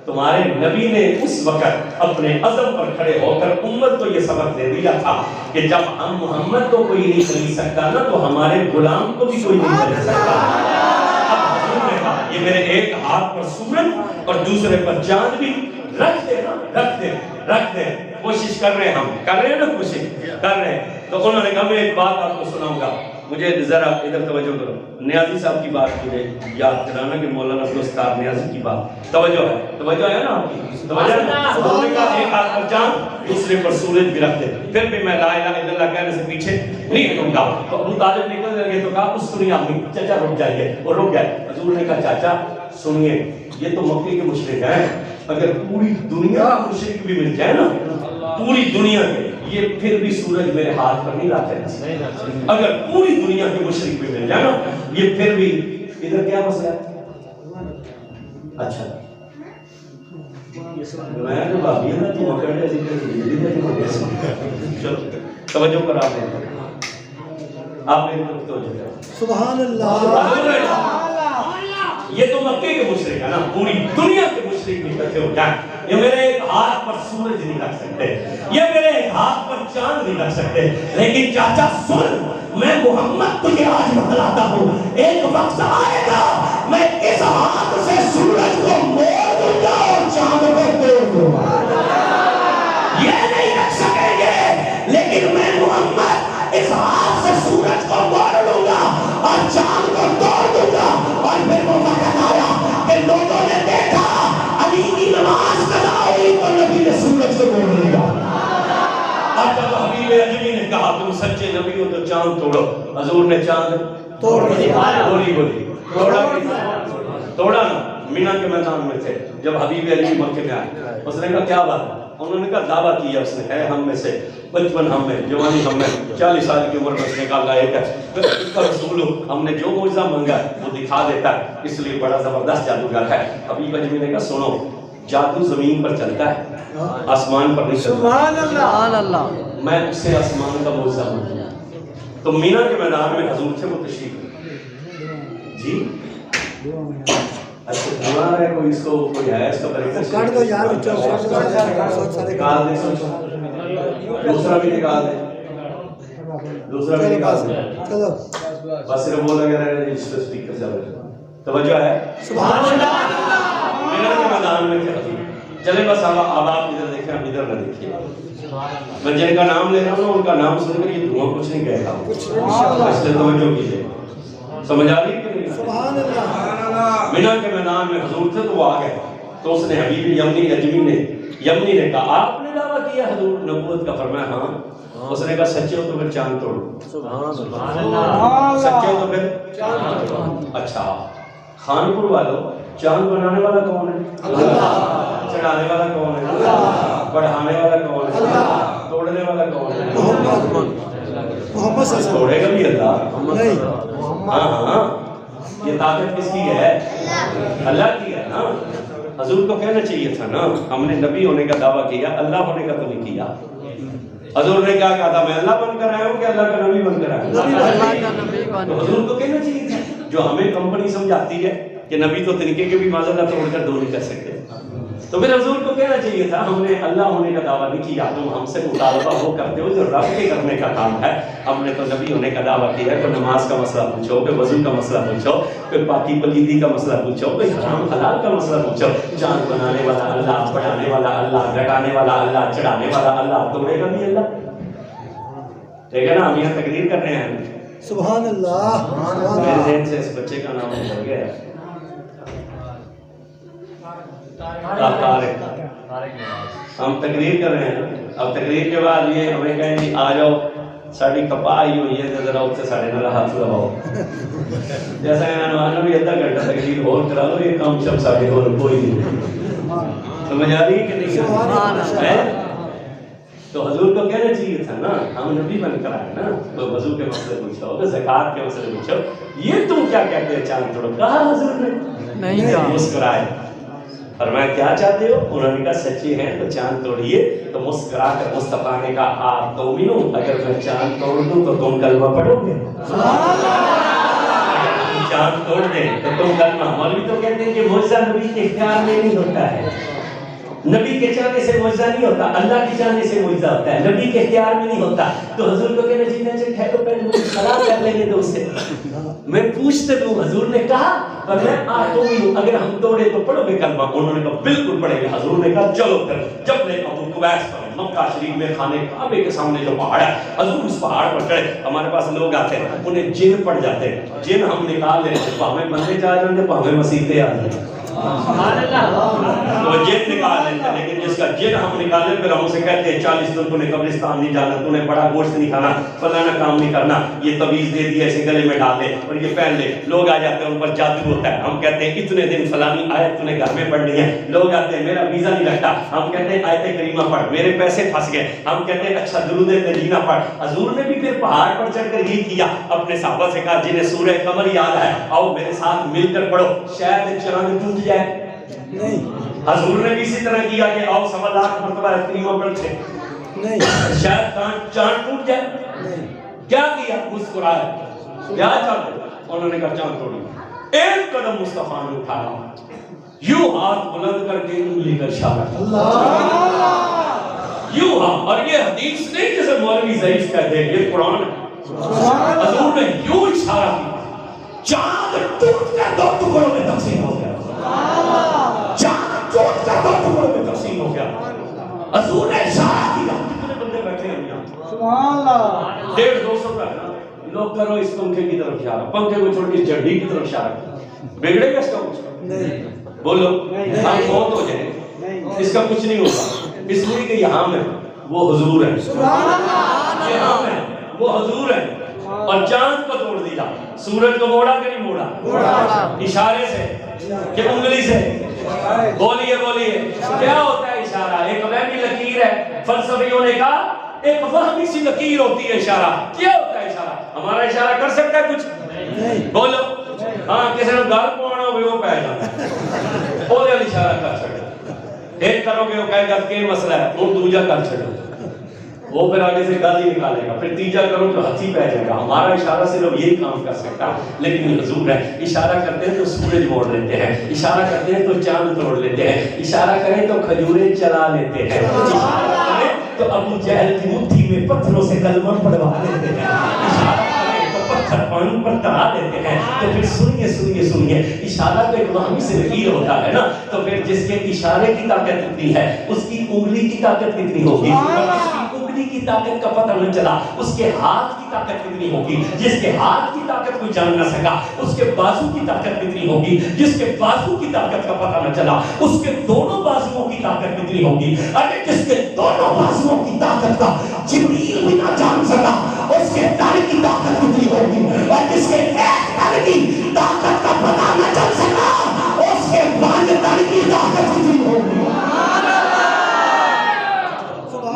تمہارے نبی نے اس وقت اپنے عزم پر کھڑے ہو کر امت کو یہ سبق دے دیا تھا کہ جب ہم محمد کو کوئی نہیں خرید سکتا نا تو ہمارے غلام کو بھی کوئی نہیں خرید سکتا۔ اب حضور نے کہا یہ میرے ایک ہاتھ پر سورج اور دوسرے پر چاند بھی رکھ دے نا، رکھ دے، کوشش کر رہے ہیں، ہم کر رہے ہیں نا، کوشش کر رہے ہیں۔ تو انہوں نے کہا میں ایک بات آپ کو سناؤں گا، مجھے ذرا ادھر توجہ کرو، نیازی صاحب کی بات مجھے یاد کرانا کہ مولانا استاد نیازی کی بات، توجہ ہے نا آپ کی، توجہ ہے نا؟ انہوں نے کہا ایک ہاتھ پر چاند دوسرے پر سورج بھی رکھ دے، پھر بھی میں لا الہ الا اللہ کہنے سے پیچھے نہیں ہٹوں گا۔ تو ابو طالب نکل لگے تو کہا اس سنیے امی، چچا رک جائیے، اور رک گئے۔ حضور نے کہا چاچا سنیے، یہ تو مکے کے مشرک ہیں، اگر پوری دنیا کا مشرک بھی مل جائے نا، پوری دنیا کے، یہ پھر بھی سورج میرے ہاتھ پر نہیں لاتے۔ اگر پوری دنیا کے مشرک بھی مل جائے نا، یہ پھر بھی، ادھر کیا مسئلہ ہے؟ اچھا میں جو بابی ہے نا تو مکڑے چلو توجہ کر آپ نے، آپ میری طرف توجہ کریں۔ سبحان اللہ، یہ تو مکے کے مشرک ہے نا، پوری دنیا کے مشرک بھی اکٹھے ہو جائیں، یہ میرے ایک ہاتھ پر سورج نہیں رکھ سکتے، یہ میرے ایک ہاتھ پر چاند نہیں رکھ سکتے، لیکن چاچا سن، میں محمد تجھے آج بتلاتا ہوں، ایک وقت آئے گا میں اس ہاتھ سے سورج کو موڑ دوں گا اور چاند کو توڑ دوں گا، یہ نہیں رکھ سکیں گے، لیکن میں محمد اس ہاتھ سے سورج کو موڑ لوں گا اور چاند کو توڑ دوں گا۔ اور پھر وہ وقت آیا کہ لوگوں نے دیکھا علی کی نماز قضا ہوئی تو نبی نے سورج کو موڑ لیا، اور جب حبیب اجمی نے کہا تم سچے نبی ہو تو چاند توڑو، حضور نے چاند توڑ دیا، توڑا نا، مینا کے میدان میں تھے جب حبیب علی مکے میں آئے، اس نے کہا کیا بات ہے؟ انہوں نے کہا دعویٰ کیا اس نے، ہے ہم میں سے، بچپن ہم میں، جوانی ہم میں، 40 سال کی عمر میں اس نے کہا اللہ ایک ہے، اس کا رسول ہم نے جو معجزہ مانگا ہے وہ دکھا دیتا ہے، اس لیے بڑا زبردست جادوگر ہے۔ حبیب اجمی نے کہا سنو، جادو زمین پر چلتا ہے، آسمان پر نہیں چلتا، سبحان اللہ، میں اس سے آسمان کا معجزہ مانگا۔ تو مینا کے میدان میں حضور تھے، وہ تشریف جی اچھا دعا ہے، کوئی اس کو کوئی ہے اس کا طریقہ کاٹ دو یار بچوں، نکال دیں، دوسرا بھی نکال دیں، دوسرا بھی نکال دیں، چلو بس صرف وہ لگے رہے جس پہ سپیکر چل رہے ہیں، توجہ ہے؟ سبحان اللہ، مینا کے میدان میں تھے، چلے بس اب آپ ادھر دیکھیں، اب ادھر نہ دیکھیے، میں جن کا نام لے رہا ہوں ان کا نام سن کر یہ دھواں کچھ نہیں کہے گا، اس لیے توجہ کیجیے، سمجھ آ رہی ہے کہ نہیں؟ سبحان اللہ، مینا کے میدان میں حضور تھے تو وہ آ گئے، تو اس نے حبیب یمنی نے کہا آپ نے دعویٰ کیا حضور نبوت کا، فرمایا ہاں، اس نے کہا سچے ہو تو پھر چاند توڑو، سبحان اللہ، سچے ہو تو پھر چاند توڑو۔ اچھا خانپور والوں، چاند بنانے والا کون ہے؟ اللہ۔ چڑھانے والا کون ہے؟ اللہ۔ بڑھانے والا کون ہے؟ اللہ۔ توڑنے والا کون ہے؟ محمد صلی اللہ، توڑے گا بھی اللہ، نہیں، ہاں، یہ طاقت کس کی ہے؟ اللہ کی ہے نا۔ حضور کو کہنا چاہیے تھا نا، ہم نے نبی ہونے کا دعویٰ کیا، اللہ ہونے کا تو نہیں کیا۔ حضور نے کیا کہا تھا، میں اللہ بن کر آیا ہوں کہ اللہ کا نبی بن کر آیا ہوں؟ تو حضور کو کہنا چاہیے تھا، جو ہمیں کمپنی سمجھاتی ہے کہ نبی تو تنکے کے بھی معذرت توڑ کر دو نہیں کر سکتے، تو پھر حضور کو کہنا چاہیے تھا ہم نے اللہ ہونے کا دعویٰ نہیں کیا، تم ہم سے مطالبہ وہ کرتے ہو جو رب کے کرنے کا کام ہے، ہم نے تو نبی ہونے کا دعویٰ کیا ہے۔ کوئی نماز کا مسئلہ پوچھو، کوئی وضو کا مسئلہ پوچھو، کوئی پاکی پلیدی کا مسئلہ پوچھو، کوئی حرام حلال کا مسئلہ پوچھو، چاند بنانے والا اللہ، بڑھانے والا اللہ، لگانے والا اللہ، چڑھانے والا اللہ، توڑے گا بھی اللہ، ٹھیک ہے نا؟ ہم یہاں تقریر کر رہے ہیں، سبحان اللہ، میرے ذہن سے اس بچے کا نام نکل گیا ہے، ہم تقریر کر رہے ہیں، اب تقریر کے بعد یہ ہمیں کہیں جی آ جاؤ ساڑی کپا آئی ہوئی ہے ذرا اس سے ساڑھے نہ ہاتھ لگاؤ، جیسا کہ میں بھی آدھا گھنٹہ تقریر اور کرا لو، یہ کام شب ساڑھے اور کوئی نہیں، سمجھ آ رہی ہے کہ نہیں؟ تو حضور کو کہنا چاہیے تھا نا، ہم نبی بن کر آئے نا، کوئی وضو کے مسئلے پوچھو، کوئی زکوٰۃ کے مسئلے پوچھو، یہ تم کیا کہتے ہیں چاند توڑو؟ کہا حضور نے نہیں کہا، مسکرائے، فرمایا کیا چاہتے ہو؟ انہوں نے کہا سچے ہیں تو چاند توڑیے، تو مسکرا کر مصطفیٰ نے کہا آپ تؤمنون، اگر میں چاند توڑ دوں تو تم کلمہ پڑھو گے؟ چاند توڑ دیں تو تم کلمہ، مولوی تو کہتے ہیں کہ معجزہ نبی کے اختیار میں نہیں ہوتا ہے، نبی کے چاہنے سے معجزہ نہیں ہوتا، اللہ کے چاہنے سے معجزہ ہوتا ہے، نبی کے اختیار میں نہیں ہوتا. تو حضور کو کہنا جینا چاہے تو پہلے مجھے سلام کر لینے دو اسے، میں پوچھتے دوں. حضور نے کہا پر میں آتوئی اگر ہم توڑے تو پڑھو گے کلمہ؟ انہوں نے کہا بالکل پڑھیں گے. حضور نے کہا چلو پھر. جب لے ابو قبیس پر مکہ شریف میں خانے کعبے کے سامنے جو پہاڑ ہے، حضور اس پہاڑ پر چڑھے. ہمارے پاس لوگ آتے ہیں انہیں جن پڑ جاتے ہیں، جن ہم نکال لیتے، پاہمیں بندے جا جاتے ہیں، پاہمیں مسیحے آ جاتے ہیں، وہ جن نکال لیتے ہیں. لیکن جس کا جن ہم نکالیں پھر ہم اسے کہتے ہیں 40 دن تو نے قبرستان نہیں جانا، تو نے بڑا گوشت نہیں کھانا، فلانا کام نہیں کرنا، یہ تعویذ دے دی ایسے گلے میں ڈال دے اور یہ پہن لے. لوگ آ جاتے ہیں ان پر جادو ہوتا ہے، ہم کہتے ہیں اتنے دن فلانی آیت تو نے گھر میں پڑھنی ہے. لوگ آتے ہیں میرا ویزا نہیں لگتا، ہم کہتے ہیں آیت کریمہ پڑھ، میرے پیسے پھنس گئے، ہم کہتے ہیں اچھا درود مدینہ پڑھ. حضور نے بھی پھر پہاڑ پر چڑھ کر یہ کیا، اپنے صحابہ سے کہا جنہیں سورہ قمر یاد ہے آؤ میرے ساتھ مل کر پڑھو شاید چاند ٹوٹ جائے. نہیں حضور نے بھی اسی طرح کیا کہ آؤ 1.25 مرتبہ کریمہ پڑھتے نہیں شاید چاند ٹوٹ جائے. کیا کیا؟ مسکرائے. کیا چاہتے؟ انہوں نے کہا چاند توڑی. ایک قدم مصطفیٰ نے اٹھایا، یوں ہاتھ بلند کر کے انگلی کا اشارہ کیا، یوں ہاں. اور یہ حدیث نہیں جسے مولوی ضعیف کہتے ہیں، یہ قرآن ہے. حضور نے یوں اشارہ کیا، چاند ٹوٹ کر 2 ٹکڑوں میں تقسیم ہو گیا. چاند ٹوٹ کر 2 ٹکڑوں میں تقسیم ہو گیا. حضور نے اشارہ کیا. کتنے بندے بیٹھے ہیں یہاں؟ سبحان اللہ. 150 کا ہے نا. لوگ کرو اس پنکھے کی طرف اشارہ، پنکھے کو چھوڑ کے جھنڈی کی طرف اشارہ کیا. بگڑے گا اس کا کچھ؟ نہیں بولو ہم موت ہو جائیں اس کا کچھ نہیں ہوگا، اس لیے کہ یہاں میں وہ حضور ہے، سبحان اللہ. یہاں میں وہ حضور ہے. اور چاند کو توڑ دیا، سورج کو موڑا کہ نہیں موڑا؟ اشارے سے کہ انگلی سے. بولیے بولیے کیا ہوتا ہے اشارہ؟ ایک وہمی لکیر ہے. فلسفیوں نے کہا ایک وہمی سی لکیر ہوتی ہے اشارہ. کیا ہوتا ہے اشارہ؟ ہمارا اشارہ کر سکتا ہے کچھ؟ بولو ہاں. کسی نے گال پوانا ہوئے وہ پہ جاتا وہ اشارہ کر سکتا. ایک کرو گے وہ کہے گا کہ مسئلہ ہے وہ دوجا کر سکتا، وہ پھر آگے سے گال ہی نکالے گا. پھر تیجا کرو تو ہاتھی پہ جائے گا. ہمارا اشارہ صرف یہی کام کر سکتا. لیکن حضور ہے، اشارہ کرتے ہیں تو سورج موڑ لیتے ہیں، اشارہ کرتے ہیں تو چاند توڑ لیتے ہیں، اشارہ کریں تو کھجوریں چلا لیتے ہیں، اشارہ کریں تو ابو جہل کی مٹھی میں پتھروں سے کلمہ پڑھوا لیتے ہیں، اشارہ کریں تو پتھر پانی پر تڑا دیتے ہیں. تو پھر سنیے سنیے سنیے، اشارہ تو ایک وہمی سے لکیر ہوتا ہے نا. تو پھر جس کے اشارے کی طاقت کتنی ہے اس کی انگلی کی طاقت کتنی ہوگی، کی طاقت کا پتہ نہ چلا اس کے ہاتھ کی طاقت کتنی ہوگی. جس کے ہاتھ کی طاقت کوئی جان نہ سکا اس کے بازو کی طاقت کتنی ہوگی. جس کے بازو کی طاقت کا پتہ نہ چلا اس کے دونوں بازوؤں کی طاقت کتنی ہوگی. اگر جس کے دونوں بازوؤں کی طاقت کا جبریل بھی نہ جان سکا اس کے در کی طاقت کتنی ہوگی. اور جس کے ایک در کی طاقت کا پتہ نہ چل سکا اس کے 5 در کی طاقت کتنی ہوگی.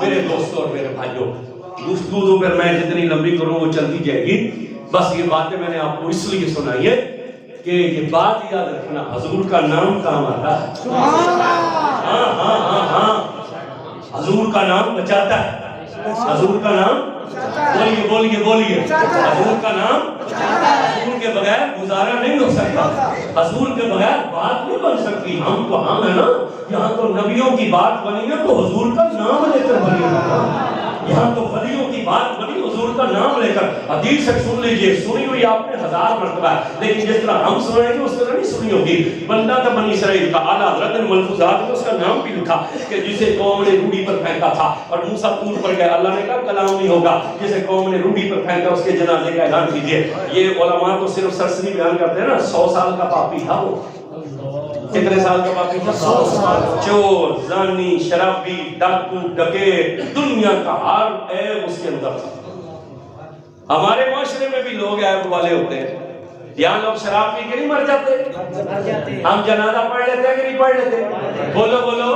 میرے دوستوں اور میرے بھائیوں، گفتگو پر میں جتنی لمبی کروں وہ چلتی جائے گی. بس یہ باتیں میں نے آپ کو اس لیے سنائی ہے کہ یہ بات یاد رکھنا حضور کا نام کام آتا ہے. ہاں ہاں ہاں ہاں حضور کا نام بچاتا ہے. حضور کا نام بولیے بولیے بولیے حضور کا نام. حضور کے بغیر گزارا نہیں ہو سکتا، حضور کے بغیر بات نہیں بن سکتی. ہم تو ہم ہیں نا، یہاں تو نبیوں کی بات بنی ہے تو حضور کا نام لے کر بنی ہے. یہاں تو ولیوں کی بات بنی حضور کا نام لے کر. حدیث سے سن لیجئے، سنی ہوئی آپ نے 1000 مرتبہ، لیکن جس طرح ہم سنیں گے اس طرح نہیں سنی ہوگی. بندہ تھا بنی اسرائیل کا، اعلیٰ حضرت ملفوظات میں اس کا نام بھی لکھا کہ جسے قوم نے روڑی پر پھینکا تھا اور موسیٰ طور پر گئے. اللہ نے کہا کلام نہیں ہوگا، جسے قوم نے روڑی پر پھینکا اس کے جنازے کا اعلان کیجئے. یہ علماء تو صرف سرسری بیان کرتے ہیں نا. 100 سال کا پاپی تھا وہ. کتنے سال کا پاپی تھا؟ 100 سال. چور، زانی، شرابی، ڈاکو، ڈکیت، دنیا کا ہر عیب اس کے اندر تھا. ہمارے معاشرے میں بھی لوگ عیب والے ہوتے ہیں. یہاں لوگ شراب پی کے نہیں مر جاتے؟ ہم جنازہ پڑھ لیتے ہیں کہ نہیں پڑھ لیتے؟ بولو بولو.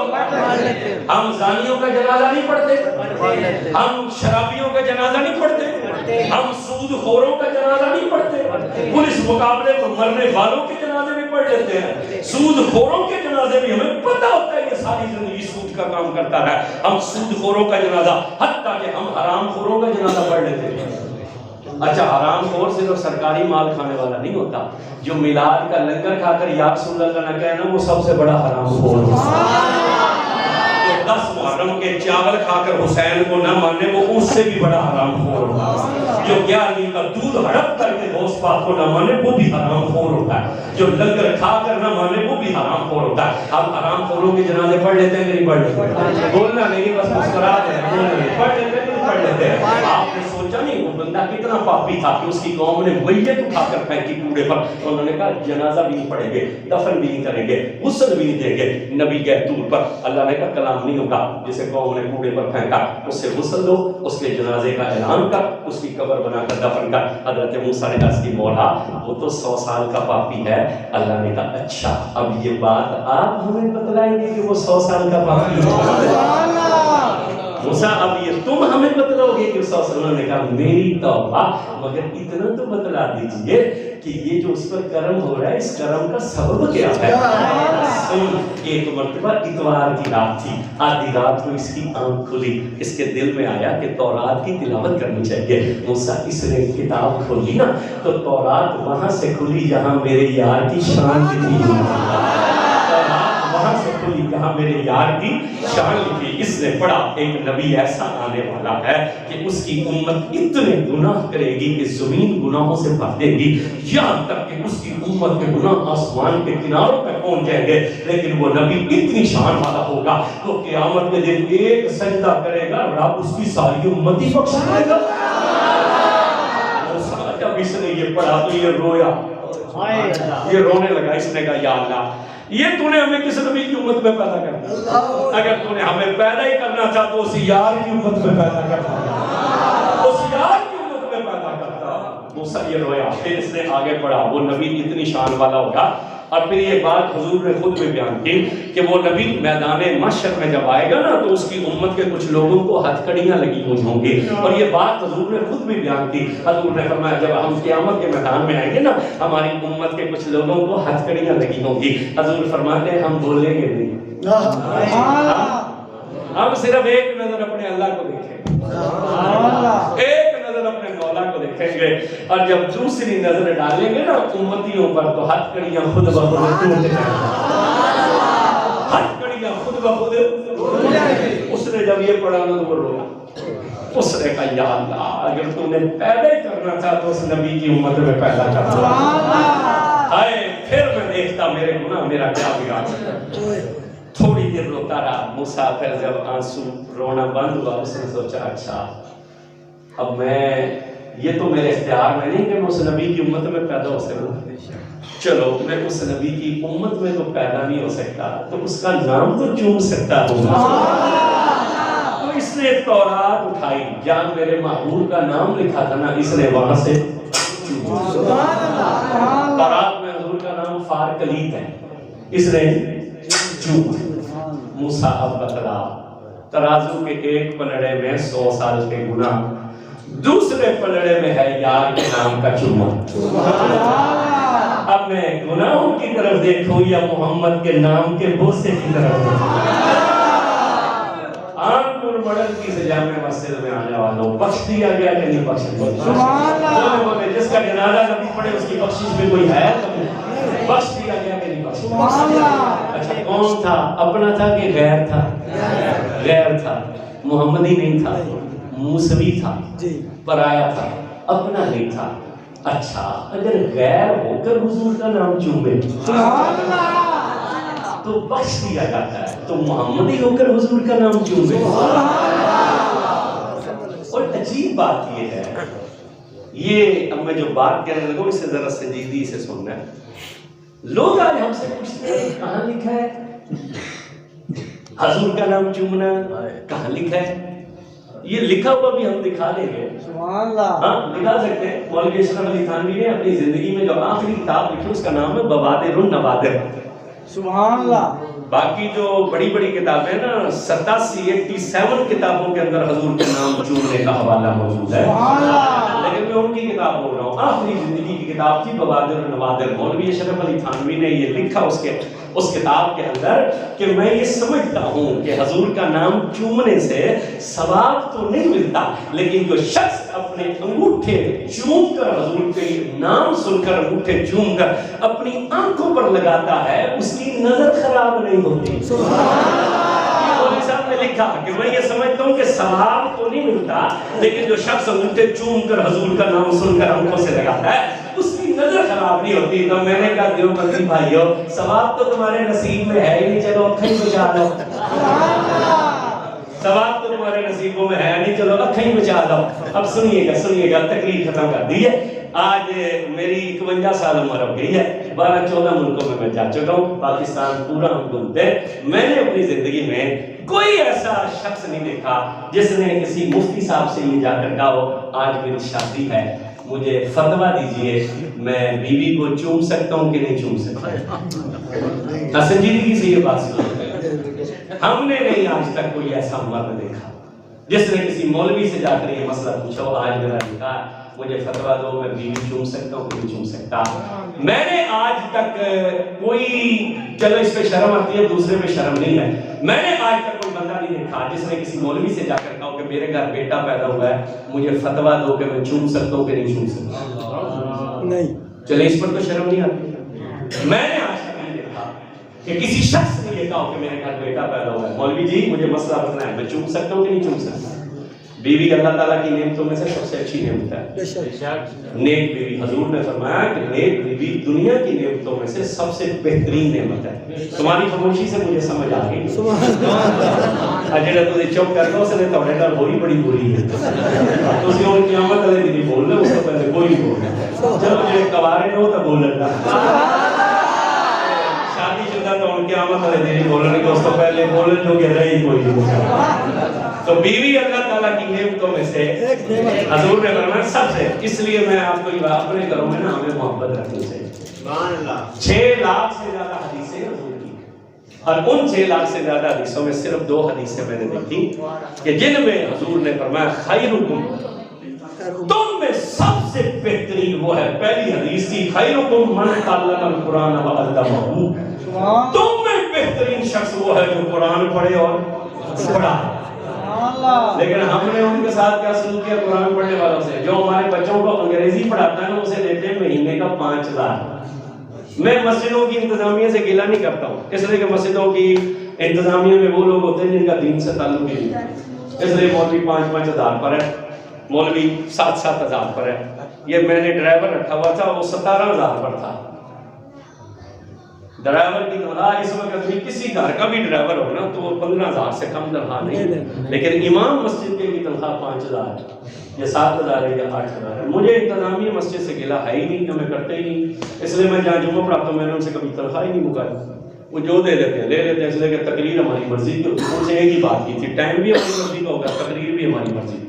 ہم زانیوں کا جنازہ نہیں پڑھتے؟ ہم شرابیوں کا جنازہ نہیں پڑھتے؟ ہم سود خوروں کا جنازہ نہیں پڑھتے؟ پولیس مقابلے میں مرنے والوں کے جنازے بھی پڑھ لیتے ہیں. سود خوروں کے جنازے بھی ہمیں پتہ ہوتا ہے یہ ساری زندگی سود کا کام کرتا ہے. ہم سود خوروں کا جنازہ، حتیٰ کہ ہم حرام خوروں کا جنازہ پڑھ لیتے ہیں. اچھا حرام خور صرف سرکاری مال کھانے والا نہیں ہوتا، جو میلاد کا لنگر کھا کر یا رسول اللہ نہ کہے نا وہ سب سے بڑا حرام خور ہوتا ہے۔ جو 10 محرم کے چاول کھا کر حسین کو نہ مانے وہ اس سے بھی بڑا حرام خور ہوتا ہے۔ جو 11 کا دودھ ہڑپ کر کے غوث پاک کو نہ مانے وہ بھی حرام خور ہوتا ہے۔ جو لنگر کھا کر نہ مانے وہ بھی حرام خور ہوتا ہے۔ اب حرام خوروں کے جنازے پڑھ لیتے ہیں کہ نہیں پڑھ لیتے؟ بولنا نہیں، بس مسکرا دیں، پڑھ لیتے ہیں کہ نہیں پڑھ لیتے ہیں؟ آپ نے سوچا نہیں وہ بندہ کتنا پاپی تھا کہ اس کی قوم نے میت اٹھا کر پھینکی کوڑے پر، انہوں نے کہا جنازہ بھی نہیں پڑھیں گے، دفن بھی نہیں کریں گے، غسل بھی نہیں دیں گے نبی کے طور پر۔ اللہ نے کہا کلام نہیں ہوگا، جسے قوم نے کوڑے پر پھینکا اس سے غسل دو، اس کے جنازے کا اعلان کر، اس کی قبر بنا کر دفن کر۔ حضرت موسیٰ نے عرض کی مولا وہ تو 100 سال کا پاپی ہے۔ اللہ نے کہا اچھا اب یہ بات آپ ہمیں بتلائیں گے کہ وہ 100 سال کا پاپی ہے؟ موسیٰ اب یہ تم ہمیں بتلاؤ گے کہ 100 سال؟ انہوں نے کہا میری توبہ، مگر اتنا تو بتلا دیجئے کہ یہ جو اس پر کرم ہو رہا ہے اس کرم کا سبب کیا ہے؟ ایک مرتبہ اتوار کی رات تھی، آدھی رات کو اس کی آنکھ کھلی، اس کے دل میں آیا کہ تورات کی تلاوت کرنی چاہیے۔ موسیٰ اس نے کتاب کھولی نا تو تورات وہاں سے کھلی جہاں میرے یار کی شان لکھی ہوئی تھی، وہاں سے کھلی جہاں میرے یار کی شان لکھی۔ اس نے پڑھا ایک نبی ایسا آنے والا ہے کہ اس کی امت اتنے گناہ کرے گی کہ زمین گناہوں سے بھر دے گی، یہاں تک کہ اس کی امت کے گناہ آسمان کے کناروں پہ پہنچ جائیں گے، لیکن وہ نبی اتنی شان والا ہوگا تو قیامت کے دن ایک سجدہ کرے گا رب اس کی ساری امت ہی بخش دے گا۔ جب اس نے یہ پڑھا تو یہ رویا، یہ رونے لگا۔ اس نے کہا یا اللہ یہ تو نے ہمیں کس نبی کی امت میں پیدا کرنا، اگر تو نے ہمیں پیدا ہی کرنا تھا تو اس یار کی امت میں پیدا کرتا، اس یار کی امت میں پیدا کرتا۔ موسیٰ یہ رویا، پھر اس نے آگے پڑھا وہ نبی اتنی شان والا ہوگا۔ اور پھر یہ بات حضور نے خود بھی بیان کی کہ وہ نبی میدان محشر میں جب آئے گا نا تو اس کی امت کے کچھ لوگوں کو ہتھکڑیاں لگی ہوئی ہوں گی، اور یہ بات حضور نے خود بھی بیان کی۔ حضور نے فرمایا جب ہم قیامت کے میدان میں آئیں گے نا ہماری امت کے کچھ لوگوں کو ہتھکڑیاں لگی ہوں گی۔ حضور فرماتے ہیں ہم بولیں گے نہیں، ہم صرف ایک نظر اپنے اللہ کو دیکھیں گے، ایک نظر اپنے مولا کو دیکھیں گے، اور جب دوسری نظر ڈالیں گے نا امتیوں پر تو ہتھکڑیاں خود بخود ٹوٹ جائیں گی، ہتھکڑیاں خود بخود۔ اس نے جب یہ پڑھا نا تو وہ رویا، اس نے کہا یا اللہ اگر تم نے پیدا ہی کرنا تھا تو اس نبی کی امت میں پیدا کرنا، ہائے پھر میں دیکھتا میرے گناہ میرا کیا بگاڑ سکتا۔ تھوڑی دیر روتا رہا موسیٰ، پھر جب آنسو رونا بند ہوا اس نے سوچا اچھا اب میں یہ تو میرے اختیار میں نہیں کہ میں اس نبی کی امت میں پیدا ہو سکوں، چلو میں اس نبی کی امت میں تو پیدا نہیں ہو سکتا تو اس کا نام تو چوم سکتا ہوں۔ تو اس نے تورات اٹھائی جہاں میرے محبوب کا نام لکھا تھا نا، اس نے وہاں سے تورات میں حضور کا نام فارکلیت ہے، اس نے موسیٰ اب بتلا ترازو کے ایک پلڑے میں 100 سال کے گناہ، دوسرے پلڑے میں ہے یار کے نام کا چوما۔ اب میں گناہوں کی طرف دیکھوں یا محمد کے نام کے بوسے کی طرف دیکھوں؟ آنکھوں مڑل کی سے جامع مسجد میں آنے والوں بخش دیا گیا کہ نہیں بخش دیا؟ جس کا جنازہ نبی پڑھے اس کی بخشش میں کوئی ہے؟ بخش دیا گیا کہ نہیں بخش دیا؟ اچھا کون تھا؟ اپنا تھا کہ غیر تھا؟ غیر تھا، محمدی نہیں تھا، موسوی تھا، پرایا تھا، اپنا نہیں تھا۔ اچھا اگر غیر ہو کر حضور کا نام چومے تو بخش دیا جاتا ہے، تو محمدی ہو کر حضور کا نام چومے۔ اور عجیب بات یہ ہے، یہ اب میں جو بات کرنے لگوں اسے ذرا سنجیدگی سے سننا ہے۔ لوگ آج ہم سے پوچھتے ہیں کہاں لکھا ہے حضور کا نام چومنا، کہاں لکھا ہے؟ یہ لکھا ہوا بھی ہم دکھا دیں گے، ہاں دکھا سکتے ہیں۔ مولوی اشرف علی تھانوی نے اپنی زندگی میں جو آخری کتاب لکھی اس کا نام ہے بوادر النوادر۔ سبحان اللہ۔ باقی جو بڑی بڑی کتابیں نا 87 کتابوں کے اندر حضور کے نام چومنے کا حوالہ موجود ہے، لیکن میں ان کی کتاب بول رہا ہوں، آخری زندگی کی کتاب تھی بوادر و نوادر، مولوی اشرف علی تھانوی نے یہ لکھا اس کتاب کے اندر کہ میں یہ سمجھتا ہوں کہ حضور کا نام چومنے سے ثواب تو نہیں ملتا، لیکن جو شخص اپنے انگوٹھے چوم کر حضور کے نام سن کر انگوٹھے چوم کر اپنی آنکھوں پر لگاتا ہے اس کی نظر خراب نہیں ہوتی۔ مولوی صاحب نے لکھا کہ میں یہ سمجھتا ہوں کہ ثواب تو نہیں ملتا، لیکن جو شخص انگوٹھے چوم کر حضور کا نام سن کر آنکھوں سے لگاتا ہے اس کی نظر خراب نہیں ہوتی۔ تو میں نے کہا دیوبندی بھائیو، ثواب تو تمہارے نصیب میں ہے ہی نہیں، چلو اکھیں بچا لو۔ ثواب تو تمہارے نصیبوں میں ہے نہیں، چلو اکھیں بچا لو۔ اب سنیے گا تقریر ختم کر دی ہے۔ آج میری 51 سال عمر ہو گئی ہے، 12-14 ملکوں میں جا چکا ہوں، پاکستان پورا ہم گھومتے ہیں۔ میں نے اپنی زندگی میں کوئی ایسا شخص نہیں دیکھا جس نے کسی مفتی صاحب سے یہ جا کر کہا ہو آج میری شادی ہے، مجھے فتویٰ دیجئے میں بیوی کو چوم سکتا ہوں کہ نہیں چوم سکتا۔ سنجیدگی سے یہ بات سنو، ہم نے نہیں آج تک کوئی ایسا مرد دیکھا جس نے کسی مولوی سے جا کر یہ مسئلہ پوچھا ہو آج میرا نکاح ہے، مجھے فتویٰ دو میں بیوی چوم سکتا ہوں کہ نہیں چوم سکتا۔ میں نے آج تک کوئی، چلو اس پہ شرم آتی ہے، دوسرے پہ شرم نہیں ہے، میں نے آج تک کوئی بندہ نہیں دیکھا جس نے کسی مولوی سے جا کر کہا کہ میرے گھر بیٹا پیدا ہوا ہے، مجھے فتویٰ دو کہ میں چوم سکتا ہوں کہ نہیں چوم سکتا۔ نہیں، چلے اس پر تو شرم نہیں آتی۔ میں نے آج تک نہیں دیکھا کہ کسی شخص نے یہ کہا کہ میرے گھر بیٹا پیدا ہوا ہے، مولوی جی مجھے مسئلہ بتنا ہے، میں چوم سکتا ہوں کہ نہیں چوم سکتا۔ بیوی اللہ تعالیٰ کی نعمتوں میں سے سب سے اچھی نعمت ہے، نیک بیوی۔ حضور نے فرمایا کہ نیک بیوی دنیا کی نعمتوں میں سے سب سے بہترین نعمت ہے۔ تمہاری خاموشی سے مجھے سمجھ آ گئی، جڑا تسی چپ کر لو اس نے تہاڈے نال ہوئی بڑی بری ہے، تسی ہن قیامت والے دن بول لو، اس تو پہلے کوئی نہیں بولنا۔ چلو جڑے کوارے ہو تو بولن دا، شادی شدہ تو ہن قیامت والے دن بولن گے، اس تو پہلے بولن جو کہ رہی کوئی نہیں۔ تو بیوی اللہ تعالیٰ کی نعمتوں میں سے حضور نے فرمایا سب سے، اس لیے میں آپ کو یہ اپنے گھروں میں نا ہمیں محبت رکھنی چاہیے۔ 6 لاکھ سے زیادہ حدیثیں حضور کی، اور ان 6 لاکھ سے زیادہ حدیثوں میں صرف 2 حدیثیں میں نے دیکھی کہ جن میں حضور نے فرمایا خیرکم، تم میں سب سے بہترین وہ ہے، پہلی حدیث تھی خیرکم من تعلم القرآن وعلمہ، تم میں بہترین شخص وہ ہے جو قرآن پڑھے اور پڑھائے۔ لیکن ہم نے ان کے ساتھ کیا سلوک کیا قرآن پڑھنے والوں سے؟ جو ہمارے بچوں کو انگریزی پڑھاتا ہے نا اسے دیتے ہیں مہینے کا 5000۔ میں مسجدوں کی انتظامیہ سے گلہ نہیں کرتا ہوں، اس لیے کہ مسجدوں کی انتظامیہ میں وہ لوگ ہوتے ہیں جن کا دین سے تعلق ہی نہیں، اس لیے مولوی 5-5 ہزار پر ہے، مولوی 7-7 ہزار پر ہے۔ یہ میں نے ڈرائیور رکھا ہوا تھا، وہ 17,000 پر تھا۔ ڈرائیور کی تنخواہ اس وقت بھی کسی گھر کا بھی ڈرائیور ہو نا تو وہ 15,000 سے کم تنخواہ نہیں، لیکن امام مسجد کے کی تنخواہ 5,000 ہے، یا 7,000 ہے یا 8,000 ہے۔ مجھے انتظامیہ مسجد سے گلہ ہے ہی نہیں، ہمیں کرتے ہی نہیں، اس لیے میں جہاں جمعہ پڑھاتا ہوں میں نے ان سے کبھی تنخواہ ہی نہیں مکائی، وہ جو دے دیتے ہیں لے لیتے ہیں، اس لیے کہ تقریر ہماری مرضی کی ہوتی ہے۔ ان سے ایک ہی بات کی تھی، ٹائم بھی ہماری مرضی کا ہوگا، تقریر بھی ہماری مرضی کی،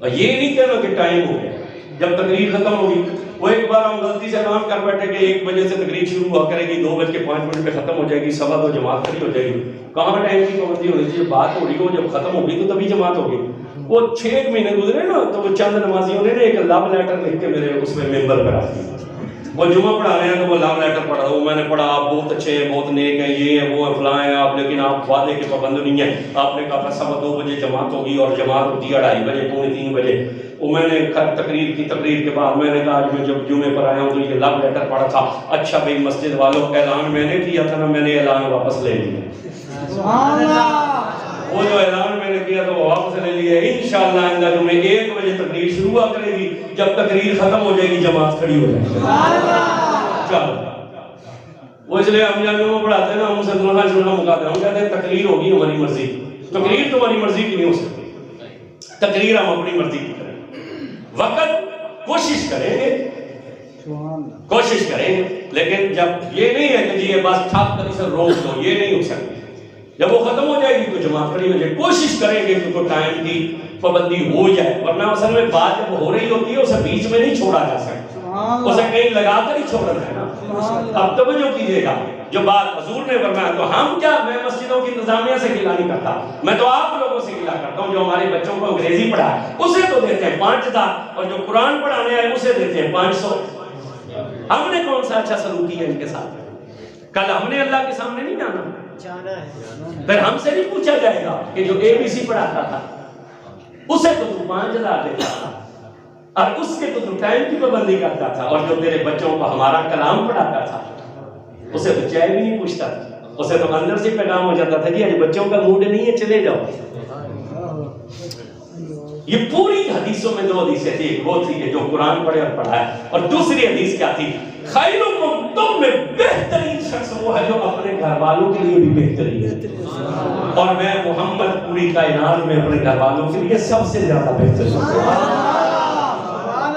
اور یہ نہیں کہنا کہ ٹائم ہو گیا جب تقریر ختم ہوگی۔ وہ ایک بار ہم غلطی سے کام کر بیٹھے کہ 1 بجے سے تقریر شروع ہوا کرے گی، 2:05 پہ ختم ہو جائے گی، 2:15 جماعت کھڑی ہو جائے گی۔ کہاں ٹائم کی پابندی ہونی چاہیے؟ بات ہو رہی ہو جب ختم ہوگی تو تبھی جماعت ہوگی۔ وہ 6 مہینے گزرے نا تو وہ چند نمازیوں نے ایک لو لیٹر لکھ کے میرے اس میں ممبر پر آ دیا۔ وہ جمعہ پڑھا رہے ہیں تو وہ لو لیٹر پڑھا، وہ میں نے پڑھا آپ بہت اچھے ہیں، بہت نیک ہیں، یہ ہیں وہ ہیں فلاں ہیں آپ، لیکن آپ وعدے کے پابند نہیں ہیں، آپ نے کہا 2:15 بجے جماعت ہوگی اور جماعت ہوتی ہے 2:30 بجے 2:45 بجے۔ وہ میں نے تقریر کے بعد میں نے کہا آج میں جب جمعے پر آیا ہوں تو یہ لو لیٹر پڑھا تھا، اچھا بھائی مسجد والوں اعلان میں نے کیا تھا نا، میں نے اعلان واپس لے لیا، وہ جو اعلان میں نے کیا تو وہ واپس لے لیا۔ انشاءاللہ آئندہ جمعے 1 بجے تقریر شروع ہوا کرے گی، جب تقریر ختم ہو جائے گی جماعت کھڑی ہو جائے گی۔ چلو وہ اس لیے ہم جب جمعہ پڑھاتے ہیں نا ہم اسے دونوں چلنا مکاتے ہیں، ہم کہتے ہیں تقریر ہوگی ہماری مرضی، تقریر تو ہماری مرضی کی نہیں ہو سکتی، تقریر ہم اپنی مرضی کی کریں، وقت کوشش کریں گے، لیکن جب یہ نہیں ہے کہ جی یہ بس ٹھاک کر اسے روک دو، یہ نہیں ہو سکتی۔ جب وہ ختم ہو جائے گی تو جماعت کھڑی ہو جائے، کوشش کریں گے کہ ٹائم کی پابندی ہو جائے، ورنہ اصل میں بات جب ہو رہی ہوتی ہے اسے بیچ میں نہیں چھوڑا جا سکتا۔ اسے کہیں لگا کر ہی چھوڑنا ہے نا. اب توجہ کیجئے گا جو بات حضور نے فرمایا. تو ہم کیا, میں مسجدوں کی انتظامیہ سے گلہ نہیں کرتا, میں تو آپ لوگوں سے گلہ کرتا ہوں جو ہمارے بچوں کو انگریزی پڑھا ہے اسے تو دیتے ہیں 5000 اور جو قرآن پڑھانے آئے اسے دیتے ہیں 500. ہم نے کون سا اچھا سلوک کیا ان کے ساتھ؟ کل ہم نے اللہ کے سامنے نہیں جانا, پھر ہم سے نہیں پوچھا جائے گا کہ جو ABC پڑھاتا تھا اسے تو 5000 دیتا تھا اور اس کے تو ٹائم کی پابندی کرتا تھا, اور جو تیرے بچوں کو ہمارا کلام پڑھاتا تھا اسے تو چائے بھی نہیں پوچھتا تھا, اسے تو اندر سے پیغام ہو جاتا تھا کہ آج بچوں کا موڈ نہیں ہے چلے جاؤ. یہ پوری حدیثوں میں 2 حدیثیں تھی, ایک وہ تھی کہ جو قرآن پڑھے اور پڑھائے, اور دوسری حدیث کیا تھی, خیرکم, تم میں بہترین شخص وہ ہے جو اپنے گھر والوں کے لیے بھی بہترین ہے, اور میں محمد پوری کائنات میں اپنے گھر والوں کے لیے سب سے زیادہ بہترین ہوں.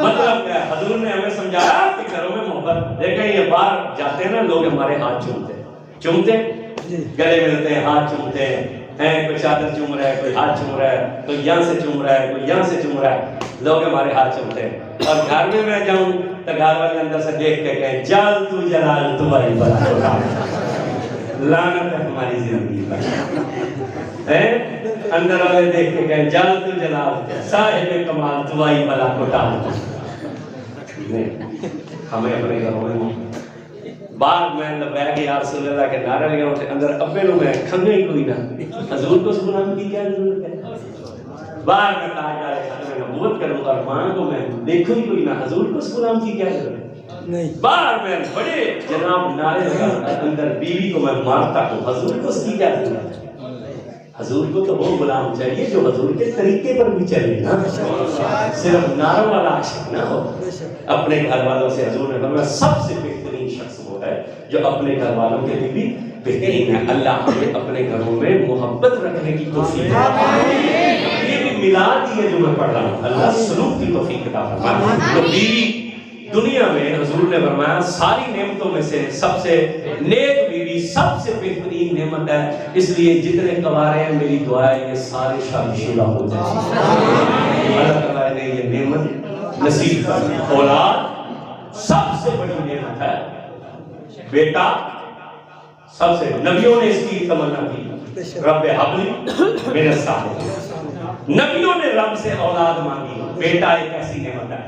مطلب کیا ہے, حضور نے ہمیں سمجھایا کہ گھروں میں محبت. دیکھیں یہ باہر جاتے ہیں نا لوگ ہمارے ہاتھ چومتے گلے ملتے ہیں, ہاتھ چومتے ہیں, کوئی چادر چوم رہا ہے, کوئی ہاتھ چوم رہا ہے, کوئی یہاں سے چوم رہا ہے, کوئی یہاں سے چوم رہا ہے, لوگ ہمارے ہاتھ چومتے ہیں. اور گھر میں جاؤں تو گھر والے اندر سے دیکھ کے کہیں جال تو جلال تو بھائی بڑا لعنت ہے ہماری زندگی پر. اندر والے دیکھ کے کہیں جال تو جلال صاحب کمال تو بھائی بلا کوٹا. نہیں, ہمیں اپنے گھروں میں باہر میں لبیک یا رسول اللہ کے نعرے لگے ہوتے, اندر ابے لوگ میں کھنگے ہی کوئی نہ, حضور کو غلام کی کیا ضرورت ہے. باہر میں تاجدار ختم نبوت کروں اور ماں کو میں دیکھوں ہی کوئی نہ, حضور کو غلام کی کیا ضرورت ہے. باہر میں بڑے جناب نعرے لگا, اندر بیوی کو میں مارتا ہوں, حضور کو اس کی کیا ضرورت ہے. حضور کو تو وہ غلام چاہیے جو حضور کے طریقے پر بھی چلے نا, صرف نعروں والا عاشق نہ ہو. اپنے گھر والوں سے حضور نے فرمایا سب سے بہترین شخص وہ ہے جو اپنے گھر والوں کے لیے بھی بہترین ہے. اللہ ہمیں اپنے گھروں میں محبت رکھنے کی توفیق دے. یہ بھی میلاد ہے جو میں پڑھ رہا ہوں, اللہ سلوک کی توفیق عطا فرمائے. تو بیوی دنیا میں حضور نے فرمایا ساری نعمتوں میں سے سب سے نیک بیوی سب سے بہترین نعمت ہے, اس لیے جتنے کنوارے ہیں میری دعا ہے یہ سارے شادی شدہ ہو جائیں. اللہ تعالیٰ نے یہ نعمت نصیب کر. اولاد سب سے بڑی نعمت ہے, بیٹا سب سے, نبیوں نے اس کی تمنا کی رب حبلی من الصالحین, نبیوں نے رب سے اولاد مانگی. بیٹا ایک ایسی نعمت ہے.